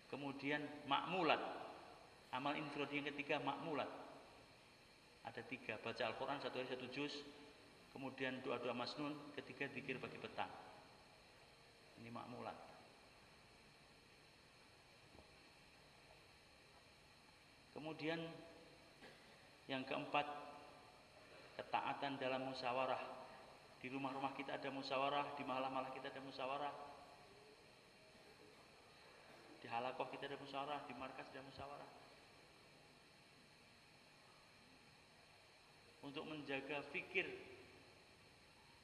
Kemudian makmulat. Amal infradi yang ketiga makmulat. Ada 3, baca Al-Quran 1 hari 1 juz. Kemudian doa-doa masnun, ketiga zikir pagi petang. Ini makmulat. Kemudian yang keempat, ketaatan dalam musyawarah. Di rumah-rumah kita ada musyawarah, di malah-malah kita ada musyawarah. Di halakoh kita ada musyawarah, di markas ada musyawarah. Untuk menjaga fikir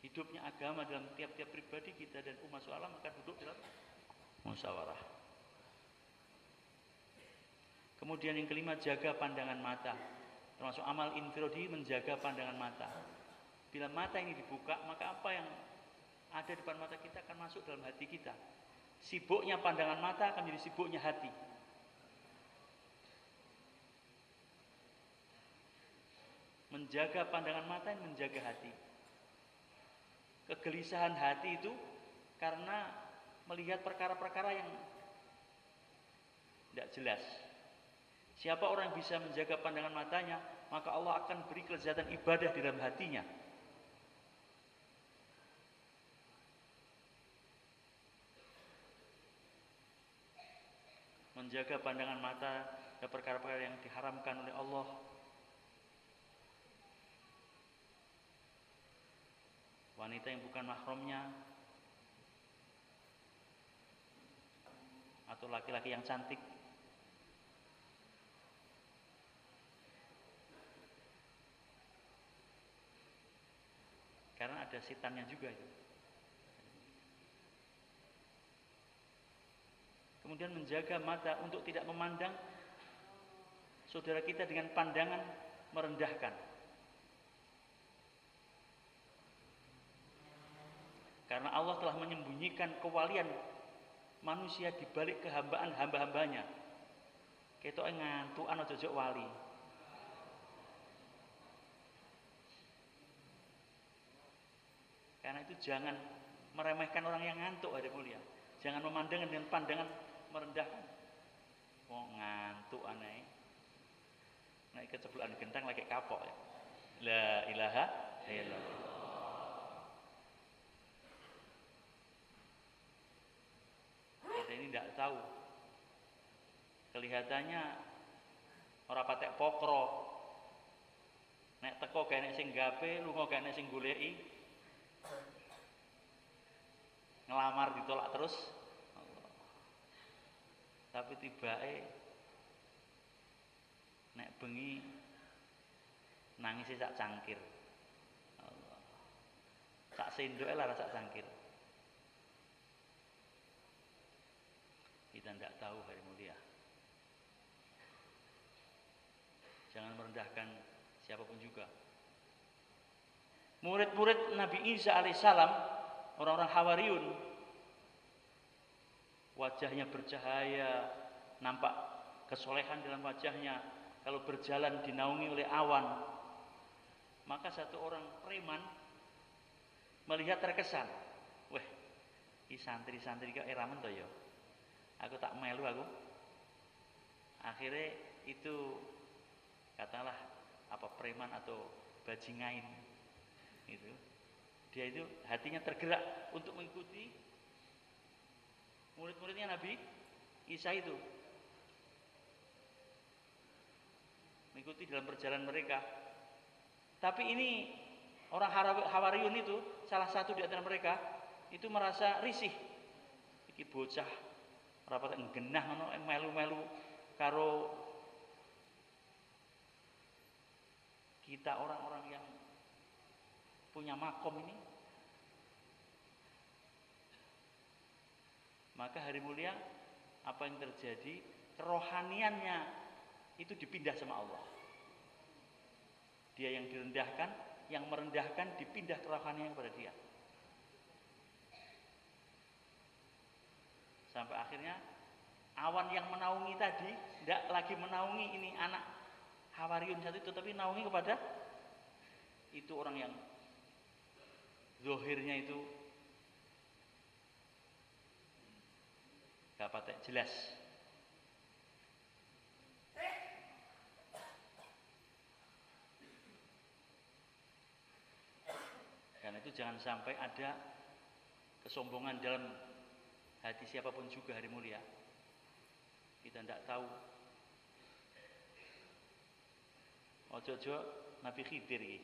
hidupnya agama dalam tiap-tiap pribadi kita dan umat alam akan duduk dalam musyawarah. Kemudian yang kelima, jaga pandangan mata. Termasuk amal infirodi, menjaga pandangan mata. Bila mata ini dibuka, maka apa yang ada di depan mata kita akan masuk dalam hati kita. Sibuknya pandangan mata akan menjadi sibuknya hati. Menjaga pandangan mata dan menjaga hati. Kegelisahan hati itu karena melihat perkara-perkara yang tidak jelas. Siapa orang yang bisa menjaga pandangan matanya, maka Allah akan beri kelezatan ibadah di dalam hatinya. Menjaga pandangan mata dan perkara-perkara yang diharamkan oleh Allah. Wanita yang bukan mahramnya, atau laki-laki yang cantik. Karena ada setannya juga itu. Kemudian menjaga mata untuk tidak memandang saudara kita dengan pandangan merendahkan. Karena Allah telah menyembunyikan kewalian manusia di balik kehambaan hamba-hambanya. Ketoke ngantukan aja jok wali. Karena itu jangan meremehkan orang yang ngantuk, hari mulia. Jangan memandang dengan pandangan merendahkan. Oh ngantuk aneh. Nek kecebulan gentang lagi kapok ya. La ilaha illallah. Kita ini tidak tahu. Kelihatannya orang patek pokro. Nek teko gak nek sing gape, lunga gak nek sing goleki. Ngelamar ditolak terus. Tapi tibake nek bengi nangis sak cangkir. Allah. Sak sendoke lara sak cangkir. Kita tidak tahu, hari mulia. Jangan merendahkan siapapun juga. Murid-murid Nabi Isa alaihissalam, orang-orang Hawariyun, wajahnya bercahaya, nampak kesolehan dalam wajahnya. Kalau berjalan dinaungi oleh awan, maka satu orang preman melihat terkesan, weh, ini santri-santri kok eramen toh ya. Aku tak melu aku. Akhirnya itu katalah apa preman atau bajingain itu. Dia itu hatinya tergerak untuk mengikuti murid-muridnya Nabi Isa itu. Mengikuti dalam perjalanan mereka. Tapi ini orang Hawariyun itu, salah satu di antara mereka itu merasa risih. Iki bocah rapat genah ngono melu-melu karo kita orang-orang yang punya makom ini. Maka hari mulia apa yang terjadi? Kerohaniannya itu dipindah sama Allah. Dia yang direndahkan, yang merendahkan dipindah kerohanian kepada dia. Sampai akhirnya awan yang menaungi tadi tidak lagi menaungi ini anak Hawariyun satu itu, tapi menaungi kepada itu orang yang zahirnya itu gak patek jelas. Karena itu jangan sampai ada kesombongan dalam hati siapapun juga, hari mulia. Kita tidak tahu. Ojo-ojo Nabi Khidir ini.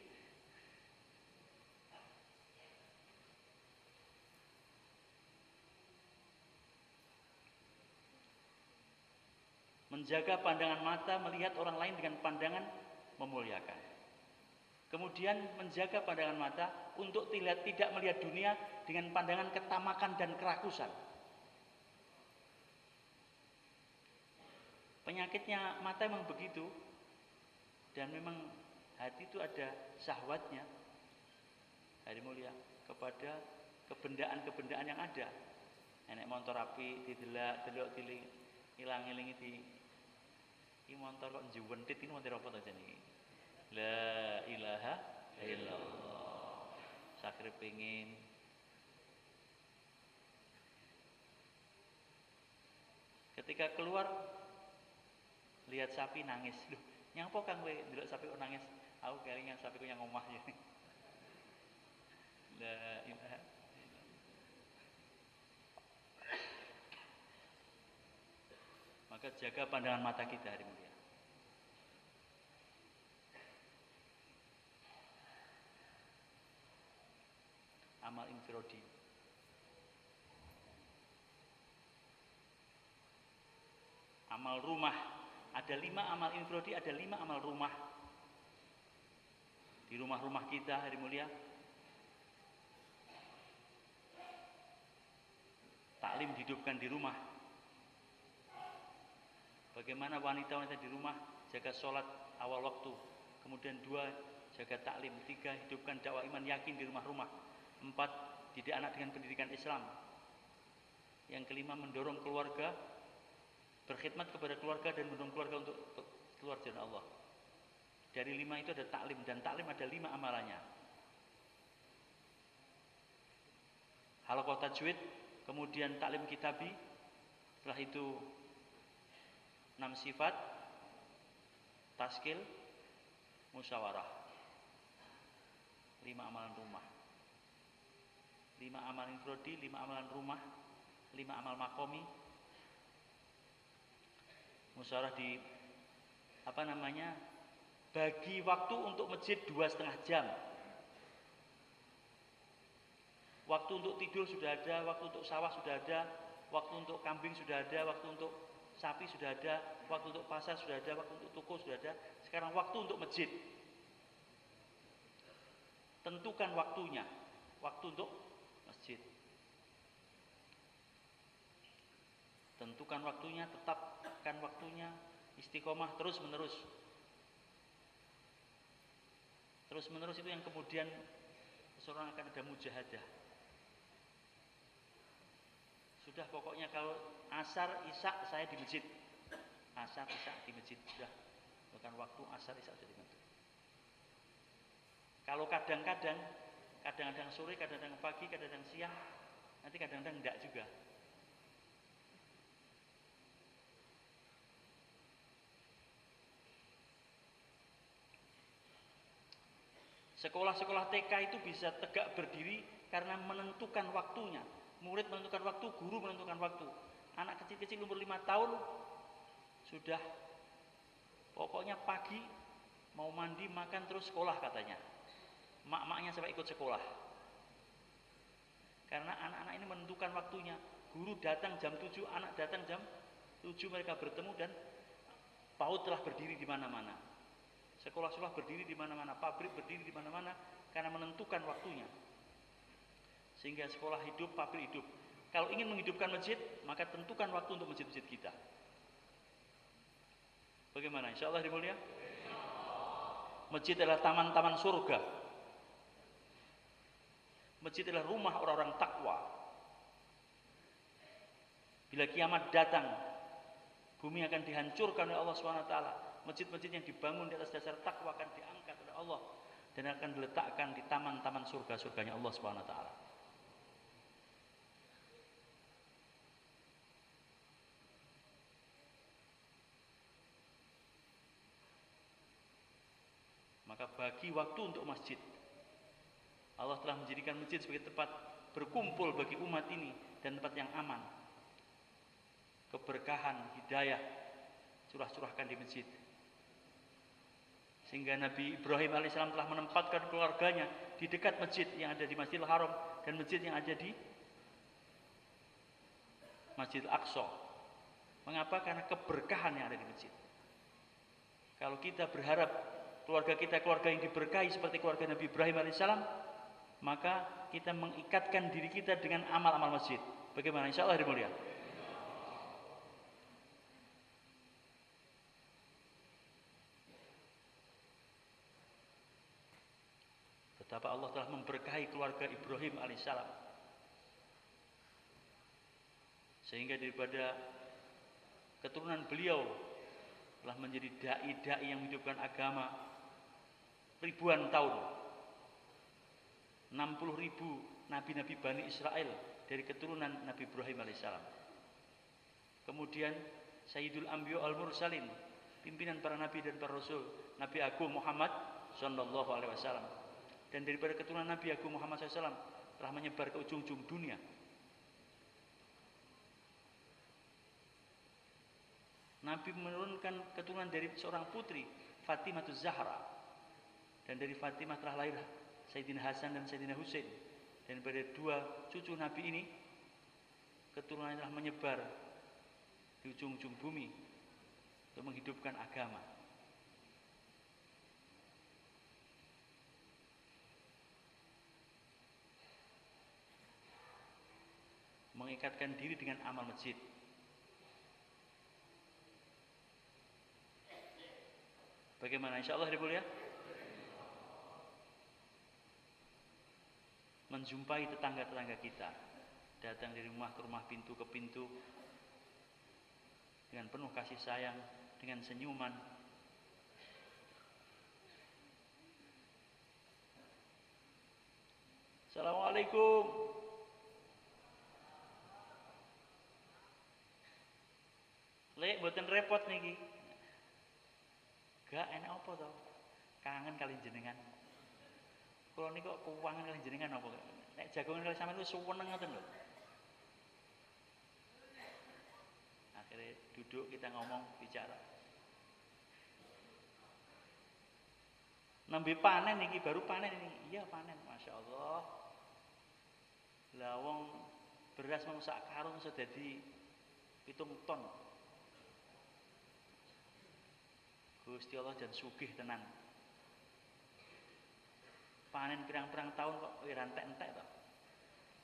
Menjaga pandangan mata, melihat orang lain dengan pandangan memuliakan. Kemudian menjaga pandangan mata untuk tidak melihat dunia dengan pandangan ketamakan dan kerakusan. Penyakitnya mata memang begitu. Dan memang hati itu ada syahwatnya, hari mulia, kepada kebendaan-kebendaan yang ada. Enek motor api didelak tiling ilang-ilingi di motor kok juwentit ini motor apa to jenenge? La ilaha illallah. Sakre pengin ketika keluar lihat sapi nangis. Loh, nyangpo kang kowe ndelok sapi kok nangis? Aku kelingan sapi ku yang omah ya. La ilaha. Maka jaga pandangan mata kita, hari mulia. Amal infirodi. Amal rumah. Ada 5 amal infirodi, ada 5 amal rumah. Di rumah-rumah kita, hari mulia. Taklim dihidupkan di rumah. Bagaimana wanita-wanita di rumah jaga sholat awal waktu. Kemudian 2, jaga taklim. 3, hidupkan dakwah iman yakin di rumah-rumah. 4, didik anak dengan pendidikan Islam. Yang kelima, mendorong keluarga, berkhidmat kepada keluarga dan mendorong keluarga untuk keluar jalan Allah. Dari 5 itu ada taklim, dan taklim ada 5 amalannya. Halaqah tajwid, kemudian taklim kitabi, setelah itu 6 sifat, taskil, musyawarah. 5 amalan rumah. 5 amalan infrodi, 5 amalan rumah, 5 amal makomi. Musyawarah bagi waktu untuk masjid 2,5 jam. Waktu untuk tidur sudah ada, waktu untuk sawah sudah ada, waktu untuk kambing sudah ada, waktu untuk sapi sudah ada, waktu untuk pasar sudah ada, waktu untuk toko sudah ada. Sekarang waktu untuk masjid. Tentukan waktunya, waktu untuk masjid. Tentukan waktunya, tetapkan waktunya, istiqomah terus menerus. Terus menerus itu yang kemudian seorang akan ada mujahadah. Sudah pokoknya kalau asar, isya saya di masjid. Asar, isya di masjid. Sudah. Bukan waktu asar, isya sudah di masjid. Kalau kadang-kadang sore, kadang-kadang pagi, kadang-kadang siang, nanti kadang-kadang enggak juga. Sekolah-sekolah TK itu bisa tegak berdiri karena menentukan waktunya. Murid menentukan waktu, guru menentukan waktu. Anak kecil-kecil umur 5 tahun sudah pokoknya pagi mau mandi, makan terus sekolah katanya. Mak-maknya sampai ikut sekolah. Karena anak-anak ini menentukan waktunya. Guru datang jam 7, anak datang jam 7, mereka bertemu dan PAUD telah berdiri di mana-mana. Sekolah-sekolah berdiri di mana-mana, pabrik berdiri di mana-mana karena menentukan waktunya. Sehingga sekolah hidup, pabrik hidup. Kalau ingin menghidupkan masjid, maka tentukan waktu untuk masjid-masjid kita. Bagaimana? Insya Allah dimulia. Masjid adalah taman-taman surga. Masjid adalah rumah orang-orang takwa. Bila kiamat datang, bumi akan dihancurkan oleh Allah SWT. Masjid-masjid yang dibangun di atas dasar takwa akan diangkat oleh Allah dan akan diletakkan di taman-taman surga-surganya Allah SWT. Maka bagi waktu untuk masjid. Allah telah menjadikan masjid sebagai tempat berkumpul bagi umat ini dan tempat yang aman. Keberkahan, hidayah curah-curahkan di masjid. Sehingga Nabi Ibrahim alaihissalam telah menempatkan keluarganya di dekat masjid yang ada di Masjidil Haram dan masjid yang ada di Masjidil Aqsa. Mengapa? Karena keberkahan yang ada di masjid. Kalau kita berharap keluarga kita keluarga yang diberkahi seperti keluarga Nabi Ibrahim alaihissalam, maka kita mengikatkan diri kita dengan amal-amal masjid. Bagaimana? Insya Allah dimulia. Betapa Allah telah memberkahi keluarga Ibrahim alaihissalam. Sehingga daripada keturunan beliau telah menjadi dai-dai yang menghidupkan agama ribuan tahun. 60.000 nabi-nabi Bani Israel dari keturunan Nabi Ibrahim alaihissalam. Kemudian Sayyidul Anbiya al-Mursalin, pimpinan para nabi dan para rasul, Nabi Agung Muhammad sallallahu alaihi wasallam. Dan daripada keturunan Nabi Agung Muhammad SAW telah menyebar ke ujung-ujung dunia. Nabi menurunkan keturunan dari seorang putri, Fatimah Zahra. Dan dari Fatimah telah lahir Sayyidina Hasan dan Sayyidina Husain. Dan pada 2 cucu Nabi ini, keturunan telah menyebar di ujung-ujung bumi untuk menghidupkan agama. Mengikatkan diri dengan amal masjid. Bagaimana? Insya Allah hari mulia. Menjumpai tetangga-tetangga kita, datang dari rumah ke rumah, pintu ke pintu, dengan penuh kasih sayang, dengan senyuman. Assalamualaikum. Lek mboten repot niki. Gak enak apa to? Kangen kali jenengan. Kula niku kok kuwangen kali jenengan apa? Nek jagongan kali sampeyan wis suweneng ngoten lho. Akhirnya duduk kita ngomong bicara. Nembe panen niki, baru panen ini. Iya panen, Masya Allah. Lah wong beras mau sak karung iso dadi 7 ton. Gusti Allah jan sugih tenan. Panen pirang-pirang tahun kok ora entek-entek to.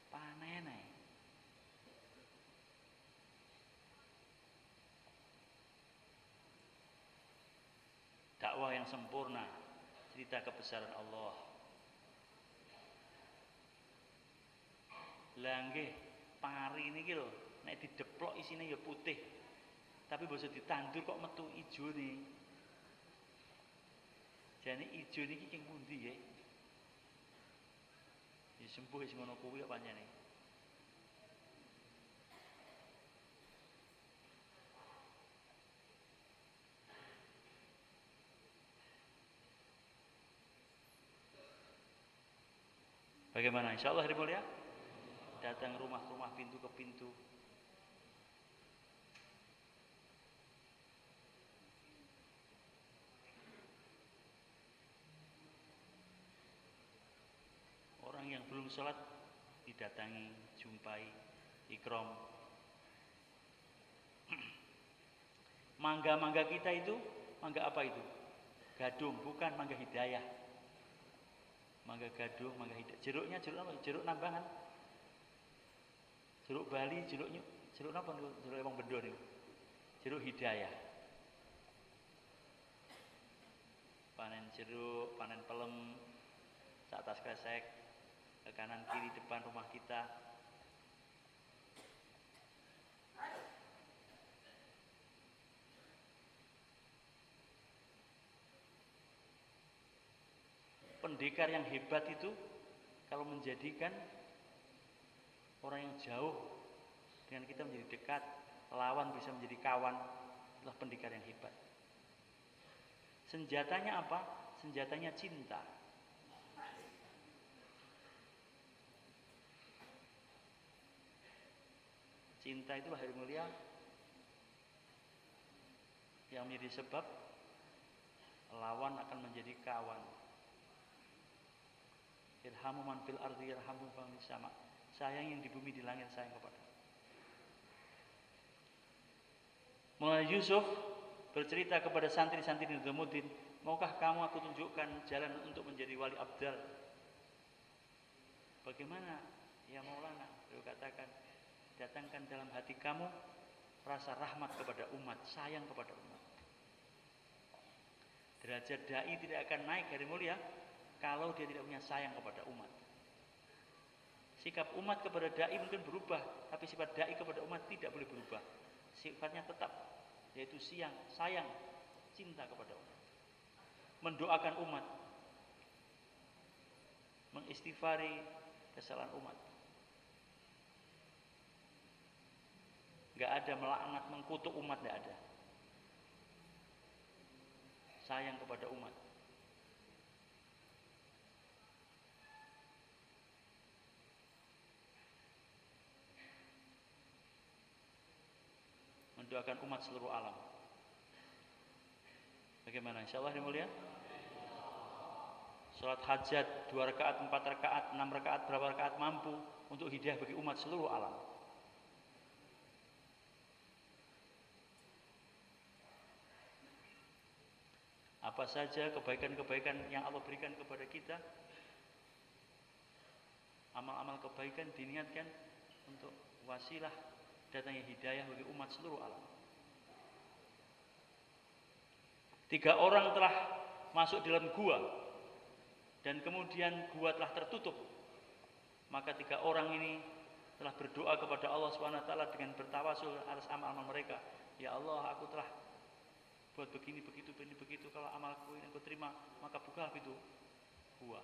Panen ae. Dakwah yang sempurna, cerita kebesaran Allah. Lah nggih, pari niki lho, nek dideplok isine ya putih. Tapi boso ditandur kok metu ijone. Jane ijo niki king pundi nggih? Ya sembuh sing ngono kuwi kok pancene. Bagaimana? Insya Allah hari mulia. Datang rumah ke rumah, pintu ke pintu. Orang yang belum sholat didatangi, jumpai, ikram. Mangga-mangga kita itu, mangga apa itu? Gadung, bukan mangga hidayah. Mangga gadung, mangga hidayah. Jeruknya jeruk apa? Jeruk nambangan. Jeruk Bali, jeruk apa? Jeruk emang bendo nih. Jeruk hidayah. Panen jeruk, panen pelem, sak atas kresek, ke kanan kiri depan rumah kita. Pendekar yang hebat itu kalau menjadikan orang yang jauh dengan kita menjadi dekat, lawan bisa menjadi kawan, itulah pendekar yang hebat. Senjatanya apa? Senjatanya cinta. Cinta itu hari mulia yang menjadi sebab lawan akan menjadi kawan. Irhamu man fil ardi yarhamu man fis sama. Sayang yang di bumi, di langit sayang kepada. Mulai Yusuf bercerita kepada santri-santri Nizamuddin, maukah kamu aku tunjukkan jalan untuk menjadi wali abdal? Bagaimana? Ya Maulana, beliau katakan, datangkan dalam hati kamu rasa rahmat kepada umat, sayang kepada umat. Derajat dai tidak akan naik hari mulia kalau dia tidak punya sayang kepada umat. Sikap umat kepada dai mungkin berubah, tapi sifat dai kepada umat tidak boleh berubah. Sifatnya tetap, yaitu sayang, cinta kepada umat. Mendoakan umat, mengistighfari kesalahan umat. Gak ada melaknat, mengkutuk umat, gak ada. Sayang kepada umat. Mendoakan umat seluruh alam. Bagaimana? Insya Allah mulia. Salat hajat 2 rakaat, 4 rakaat, 6 rakaat, berapa rakaat mampu untuk hidayah bagi umat seluruh alam. Apa saja kebaikan-kebaikan yang Allah berikan kepada kita, amal-amal kebaikan diniatkan untuk wasilah datangnya hidayah bagi umat seluruh alam. 3 orang telah masuk dalam gua dan kemudian gua telah tertutup. Maka 3 orang ini telah berdoa kepada Allah SWT dengan bertawasul atas amal-amal mereka. Ya Allah, aku telah buat begini, begitu, begitu. Kalau amalku ini aku terima, maka buka pintu gua.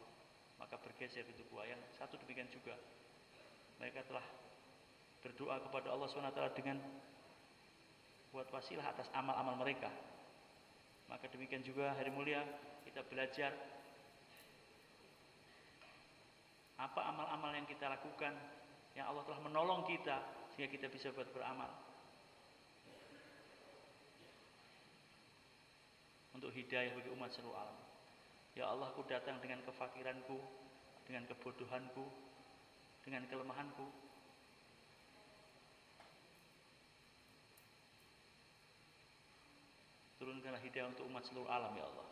Maka bergeser pintu gua. Yang satu demikian juga. Mereka telah berdoa kepada Allah SWT dengan buat wasilah atas amal-amal mereka. Maka demikian juga hari mulia kita belajar apa amal-amal yang kita lakukan yang Allah telah menolong kita sehingga kita bisa buat beramal untuk hidayah bagi umat seluruh alam. Ya Allah, aku datang dengan kefakiranku, dengan kebodohanku, dengan kelemahanku. Turunkanlah hidayah untuk umat seluruh alam, ya Allah.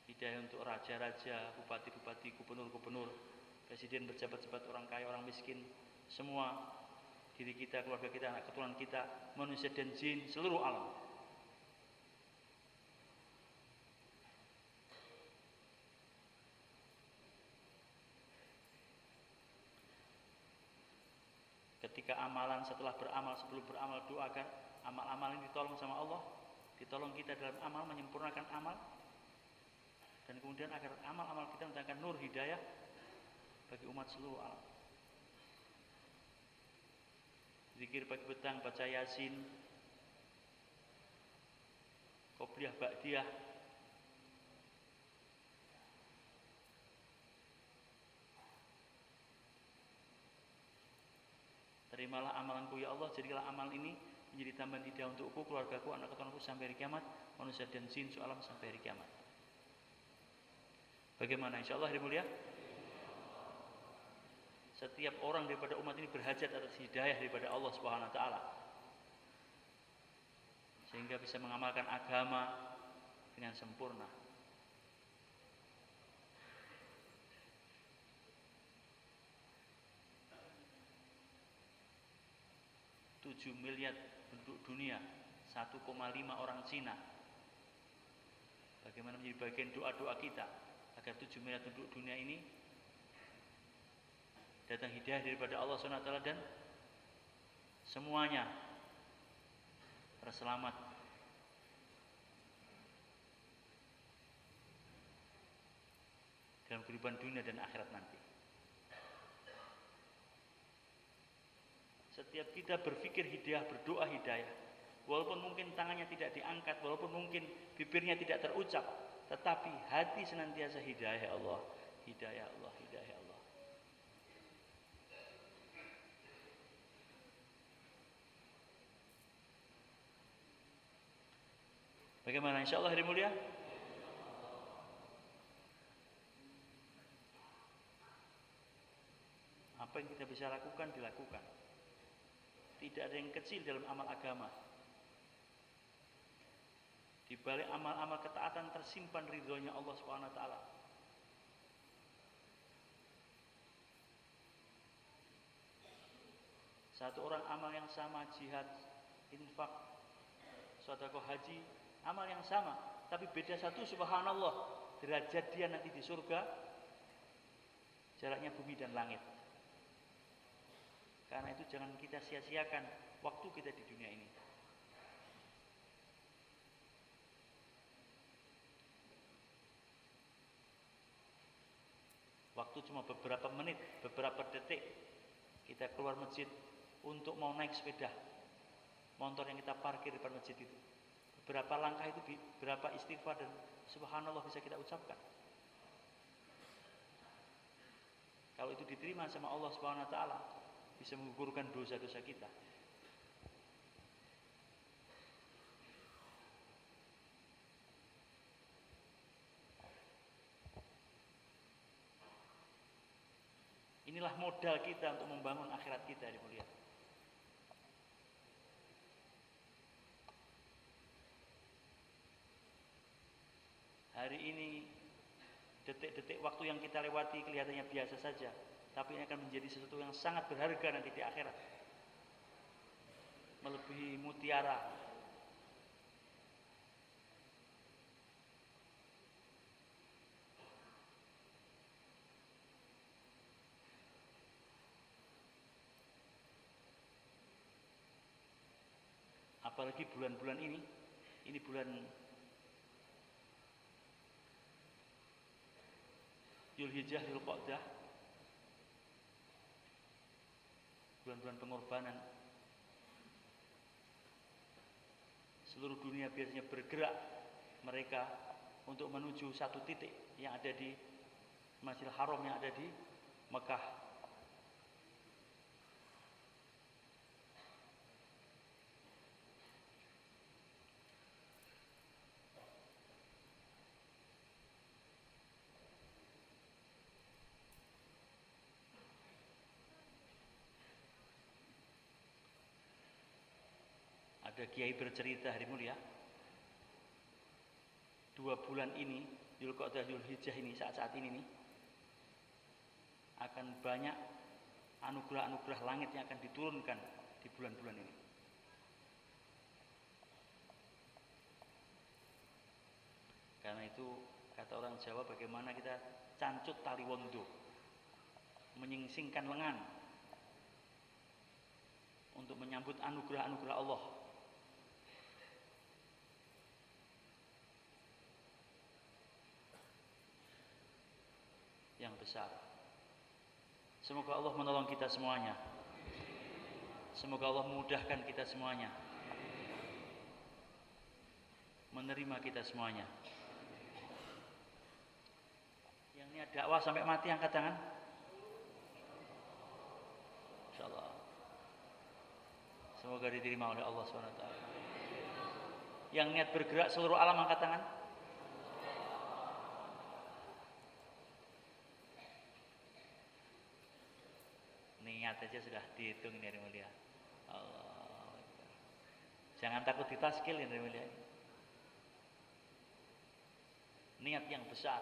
Hidayah untuk raja-raja, bupati-bupati, gubernur-gubernur, presiden, pejabat-pejabat, orang kaya, orang miskin, semua, diri kita, keluarga kita, anak keturunan kita, manusia dan jin, seluruh alam. Ketika amalan, setelah beramal, sebelum beramal, doakan amal-amal ini ditolong sama Allah, ditolong kita dalam amal, menyempurnakan amal, dan kemudian agar amal-amal kita mendatangkan nur hidayah bagi umat seluruh alam. Zikir pagi petang, baca Yasin, qobliyah ba'diyah, terimalah amalanku ya Allah, jadilah amal ini menjadi tambahan hidayah untukku, keluargaku, anak keturunanku sampai hari kiamat, manusia dan jin sealam sampai hari kiamat. Bagaimana? Insya Allah hari mulia, setiap orang daripada umat ini berhajat atas hidayah daripada Allah Subhanahu Wa Taala, sehingga bisa mengamalkan agama dengan sempurna. Tujuh miliar penduduk dunia, 1,5 orang Cina. Bagaimana menjadi bagian doa-doa kita agar 7 miliar penduduk dunia ini datang hidayah daripada Allah SWT dan semuanya terselamat dalam kehidupan dunia dan akhirat nanti. Setiap kita berpikir hidayah, berdoa hidayah, walaupun mungkin tangannya tidak diangkat, walaupun mungkin bibirnya tidak terucap, tetapi hati senantiasa hidayah Allah, hidayah Allah, hidayah Allah. Bagaimana? Insya Allah hari mulia, apa yang kita bisa lakukan, dilakukan. Tidak ada yang kecil dalam amal agama. Di balik amal-amal ketaatan tersimpan ridhonya Allah Subhanahu Wa Taala. Satu orang amal yang sama, jihad, infak, sedekah haji, amal yang sama, tapi beda satu, subhanallah, derajat dia nanti di surga jaraknya bumi dan langit. Karena itu jangan kita sia-siakan waktu kita di dunia ini. Waktu cuma beberapa menit, beberapa detik kita keluar masjid untuk mau naik sepeda motor yang kita parkir di depan masjid itu. Beberapa langkah itu, berapa istighfar dan subhanallah bisa kita ucapkan. Kalau itu diterima sama Allah Subhanahu Wa Taala, bisa menggugurkan dosa-dosa kita. Inilah modal kita untuk membangun akhirat kita di mulia. Hari ini detik-detik waktu yang kita lewati kelihatannya biasa saja, tapi ini akan menjadi sesuatu yang sangat berharga nanti di akhirat. Melebihi mutiara, Apalagi bulan-bulan ini bulan Dzulhijjah, Dzulqa'dah, bulan-bulan pengorbanan. Seluruh dunia biasanya bergerak mereka untuk menuju satu titik yang ada di Masjidil Haram yang ada di Mekah. Ada kiai bercerita hari mulia, 2 bulan ini, Dzulqa'dah, Dzulhijjah ini, saat-saat ini nih, akan banyak anugerah-anugerah langit yang akan diturunkan di bulan-bulan ini. Karena itu kata orang Jawa, bagaimana kita cancut tali wondo, menyingsingkan lengan untuk menyambut anugerah-anugerah Allah. Yang besar. Semoga Allah menolong kita semuanya. Semoga Allah memudahkan kita semuanya, menerima kita semuanya. Yang niat dakwah sampai mati angkat tangan. Insyaallah. Semoga diterima oleh Allah SWT. Yang niat bergerak seluruh alam angkat tangan. Niat aja sudah dihitung ini, yang mulia. Allah. Jangan takut ditaskil ini, yang mulia. Niat yang besar.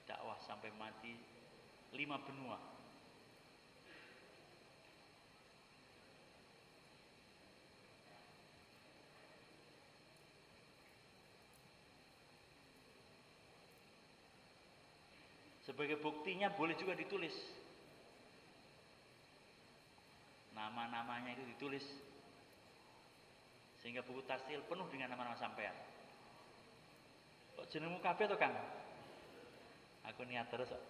Dakwah sampai mati 5 benua. Sebagai buktinya boleh juga ditulis. Nama-namanya itu ditulis. Sehingga buku tastil penuh dengan nama-nama sampean. Kok jenengmu kabeh to, Kang? Aku niat terus kok.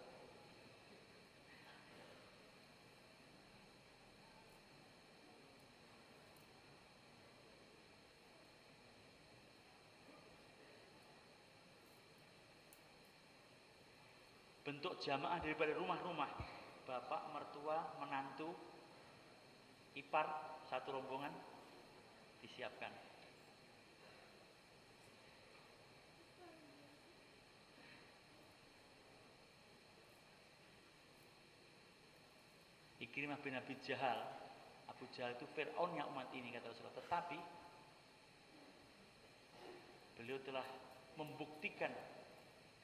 Bentuk jamaah daripada rumah-rumah, bapak, mertua, menantu, ipar, satu rombongan disiapkan. Ikrimah bin Abi Jahal, Abu Jahal itu Fir'aunnya umat ini, kata Rasulullah. Tetapi beliau telah membuktikan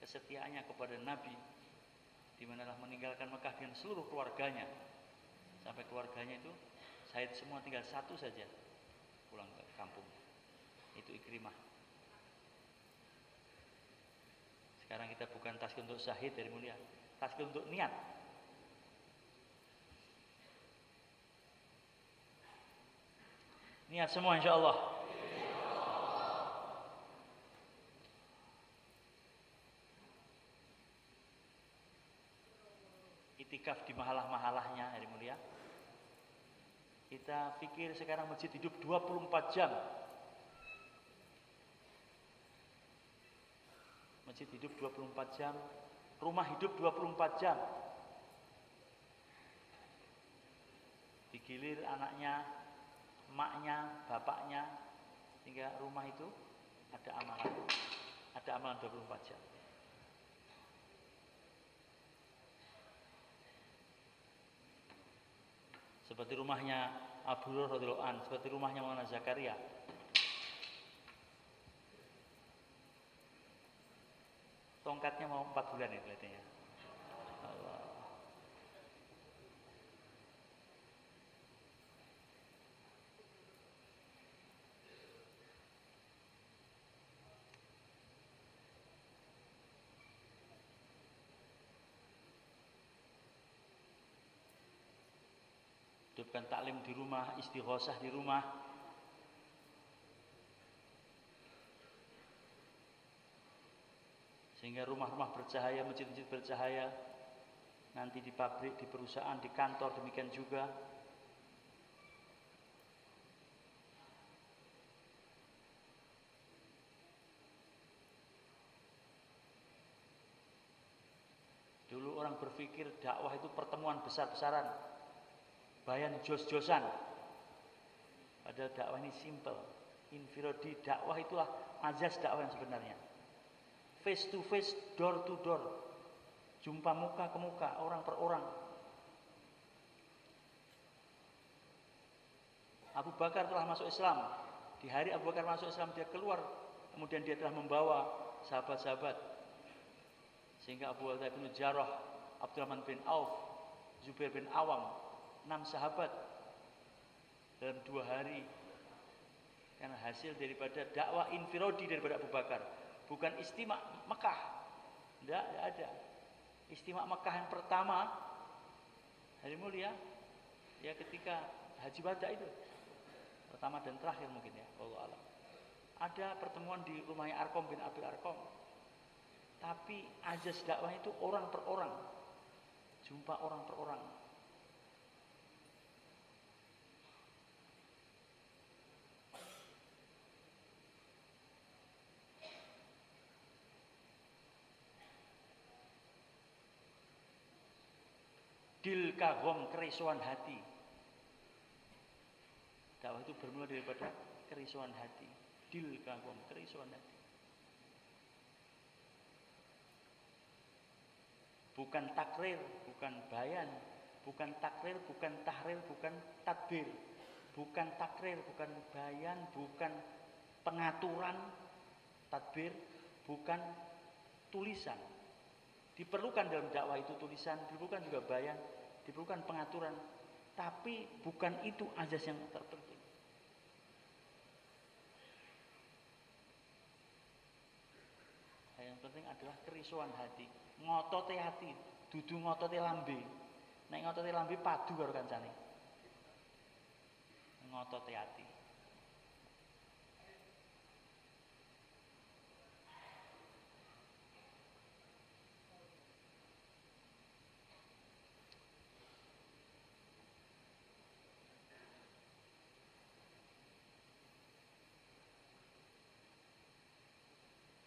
kesetiaannya kepada Nabi, di mana telah meninggalkan Mekah dengan seluruh keluarganya. Sampai keluarganya itu syahid semua, tinggal satu saja pulang ke kampung. Itu Ikrimah. Sekarang kita bukan tasbih untuk syahid dari mulia, tasbih untuk niat. Niat semua insyaallah. Itikaf di mahalah-mahalahnya hari mulia. Kita pikir sekarang masjid hidup 24 jam. Masjid hidup 24 jam, rumah hidup 24 jam. Digilir anaknya, emaknya, bapaknya, sehingga rumah itu ada amalan. Ada amalan 24 jam. Seperti rumahnya Abu Hurairah radhiyallahu anhu, seperti rumahnya Maulana Zakaria. Tongkatnya mau 4 bulan ya kelihatannya. Allah. hidupkan taklim di rumah, istighosah di rumah. Sehingga rumah-rumah bercahaya, masjid-masjid bercahaya. Nanti di pabrik, di perusahaan, di kantor demikian juga. Dulu orang berpikir dakwah itu pertemuan besar-besaran, bayan jos-josan. Padahal dakwah ini simple. Infirodi, dakwah itulah azas dakwah yang sebenarnya. Face to face, door to door. Jumpa muka ke muka, orang per orang. Abu Bakar telah masuk Islam. Di hari Abu Bakar masuk Islam, dia keluar. Kemudian dia telah membawa sahabat-sahabat. Sehingga Abu Ubaidah bin Jarrah, Abdurrahman bin Auf, Zubair bin Awam, 6 sahabat dalam 2 hari. Karena hasil daripada dakwah infirodi daripada Abu Bakar, bukan istimak Mekah. Tidak ada. Istimak Mekah yang pertama hari mulia ya ketika Haji Wada itu. Pertama dan terakhir mungkin ya, wallahu a'lam. Ada pertemuan di rumahnya Arqam bin Abil Arqam. Tapi azas dakwah itu orang per orang. Jumpa orang per orang. Dil kagom, kerisauan hati. Dakwah itu bermula daripada kerisauan hati. Dil kagom, kerisauan hati. Bukan takrir, bukan bayan, bukan takrir, bukan tahril, bukan tadbir, bukan takrir, bukan bayan, bukan pengaturan tadbir, bukan tulisan. Diperlukan dalam dakwah itu tulisan, diperlukan juga bayan, diperlukan pengaturan, tapi bukan itu azas yang terpenting. Yang penting adalah kerisauan hati. Ngotote hati, dudu ngotote lambe. Nek ngotote lambe padu karo kancane. Ngotote hati.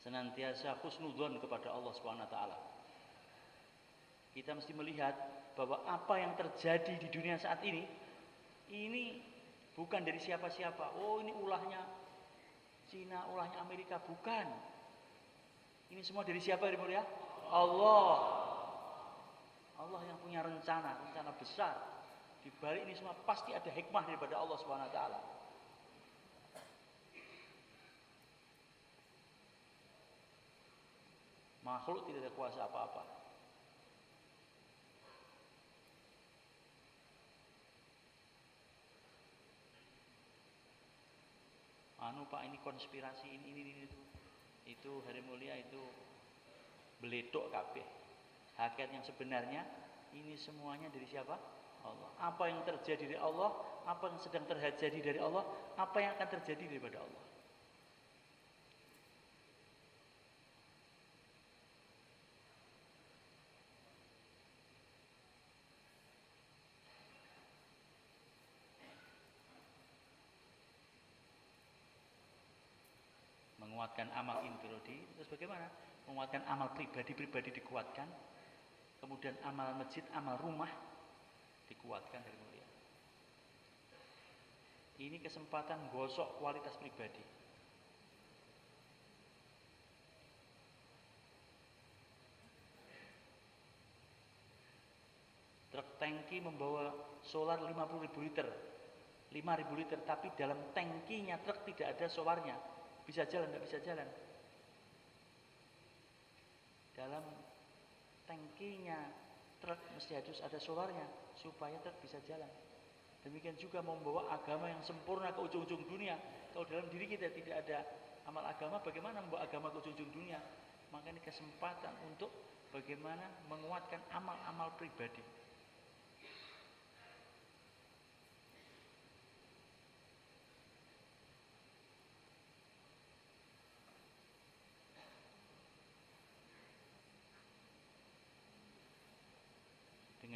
Senantiasa husnudzon kepada Allah Subhanahu wa taala. Kita mesti melihat bahwa apa yang terjadi di dunia saat ini bukan dari siapa-siapa. Oh, ini ulahnya Cina, ulahnya Amerika, bukan. Ini semua dari siapa yang mulia? Allah. Allah yang punya rencana besar. Di balik ini semua pasti ada hikmah daripada Allah Subhanahu wa taala. Makhluk tidak ada kuasa apa-apa. Pak ini konspirasi ini itu hari mulia itu beledok kabeh. Hakikat yang sebenarnya ini semuanya dari siapa? Allah. Apa yang terjadi dari Allah, apa yang sedang terjadi dari Allah, apa yang akan terjadi daripada Allah. Menguatkan amal infirodi, terus bagaimana? Menguatkan amal pribadi dikuatkan, kemudian amal masjid, amal rumah dikuatkan dari mulia. Ini kesempatan gosok kualitas pribadi. Truk tangki membawa solar 50.000 liter, 5.000 liter, tapi dalam tangkinya truk tidak ada solarnya. Bisa jalan, tidak bisa jalan. Dalam tangkinya truk mesti harus ada solarnya supaya truk bisa jalan. Demikian juga membawa agama yang sempurna ke ujung-ujung dunia. Kalau dalam diri kita tidak ada amal agama, bagaimana membawa agama ke ujung-ujung dunia? Maka ini kesempatan untuk bagaimana menguatkan amal-amal pribadi.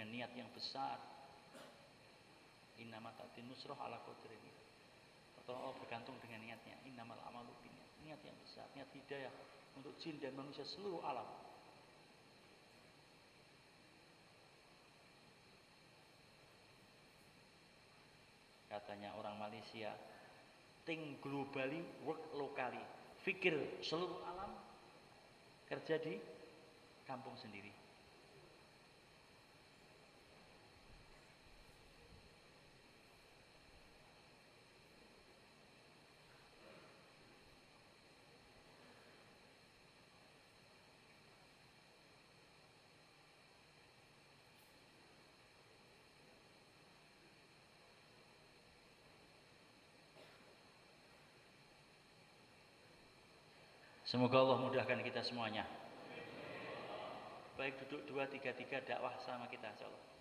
dengan niat yang besar. Innama ta'ti nusrah ala qadri. Allah bergantung dengan niatnya. Innamal amalu binniyat. Niat yang besar, niat hidayah untuk jin dan manusia seluruh alam. Katanya orang Malaysia, think globally, work locally. Fikir seluruh alam, kerja di kampung sendiri. Semoga Allah mudahkan kita semuanya. Baik duduk 2, 3, 3 dakwah sama kita insyaallah.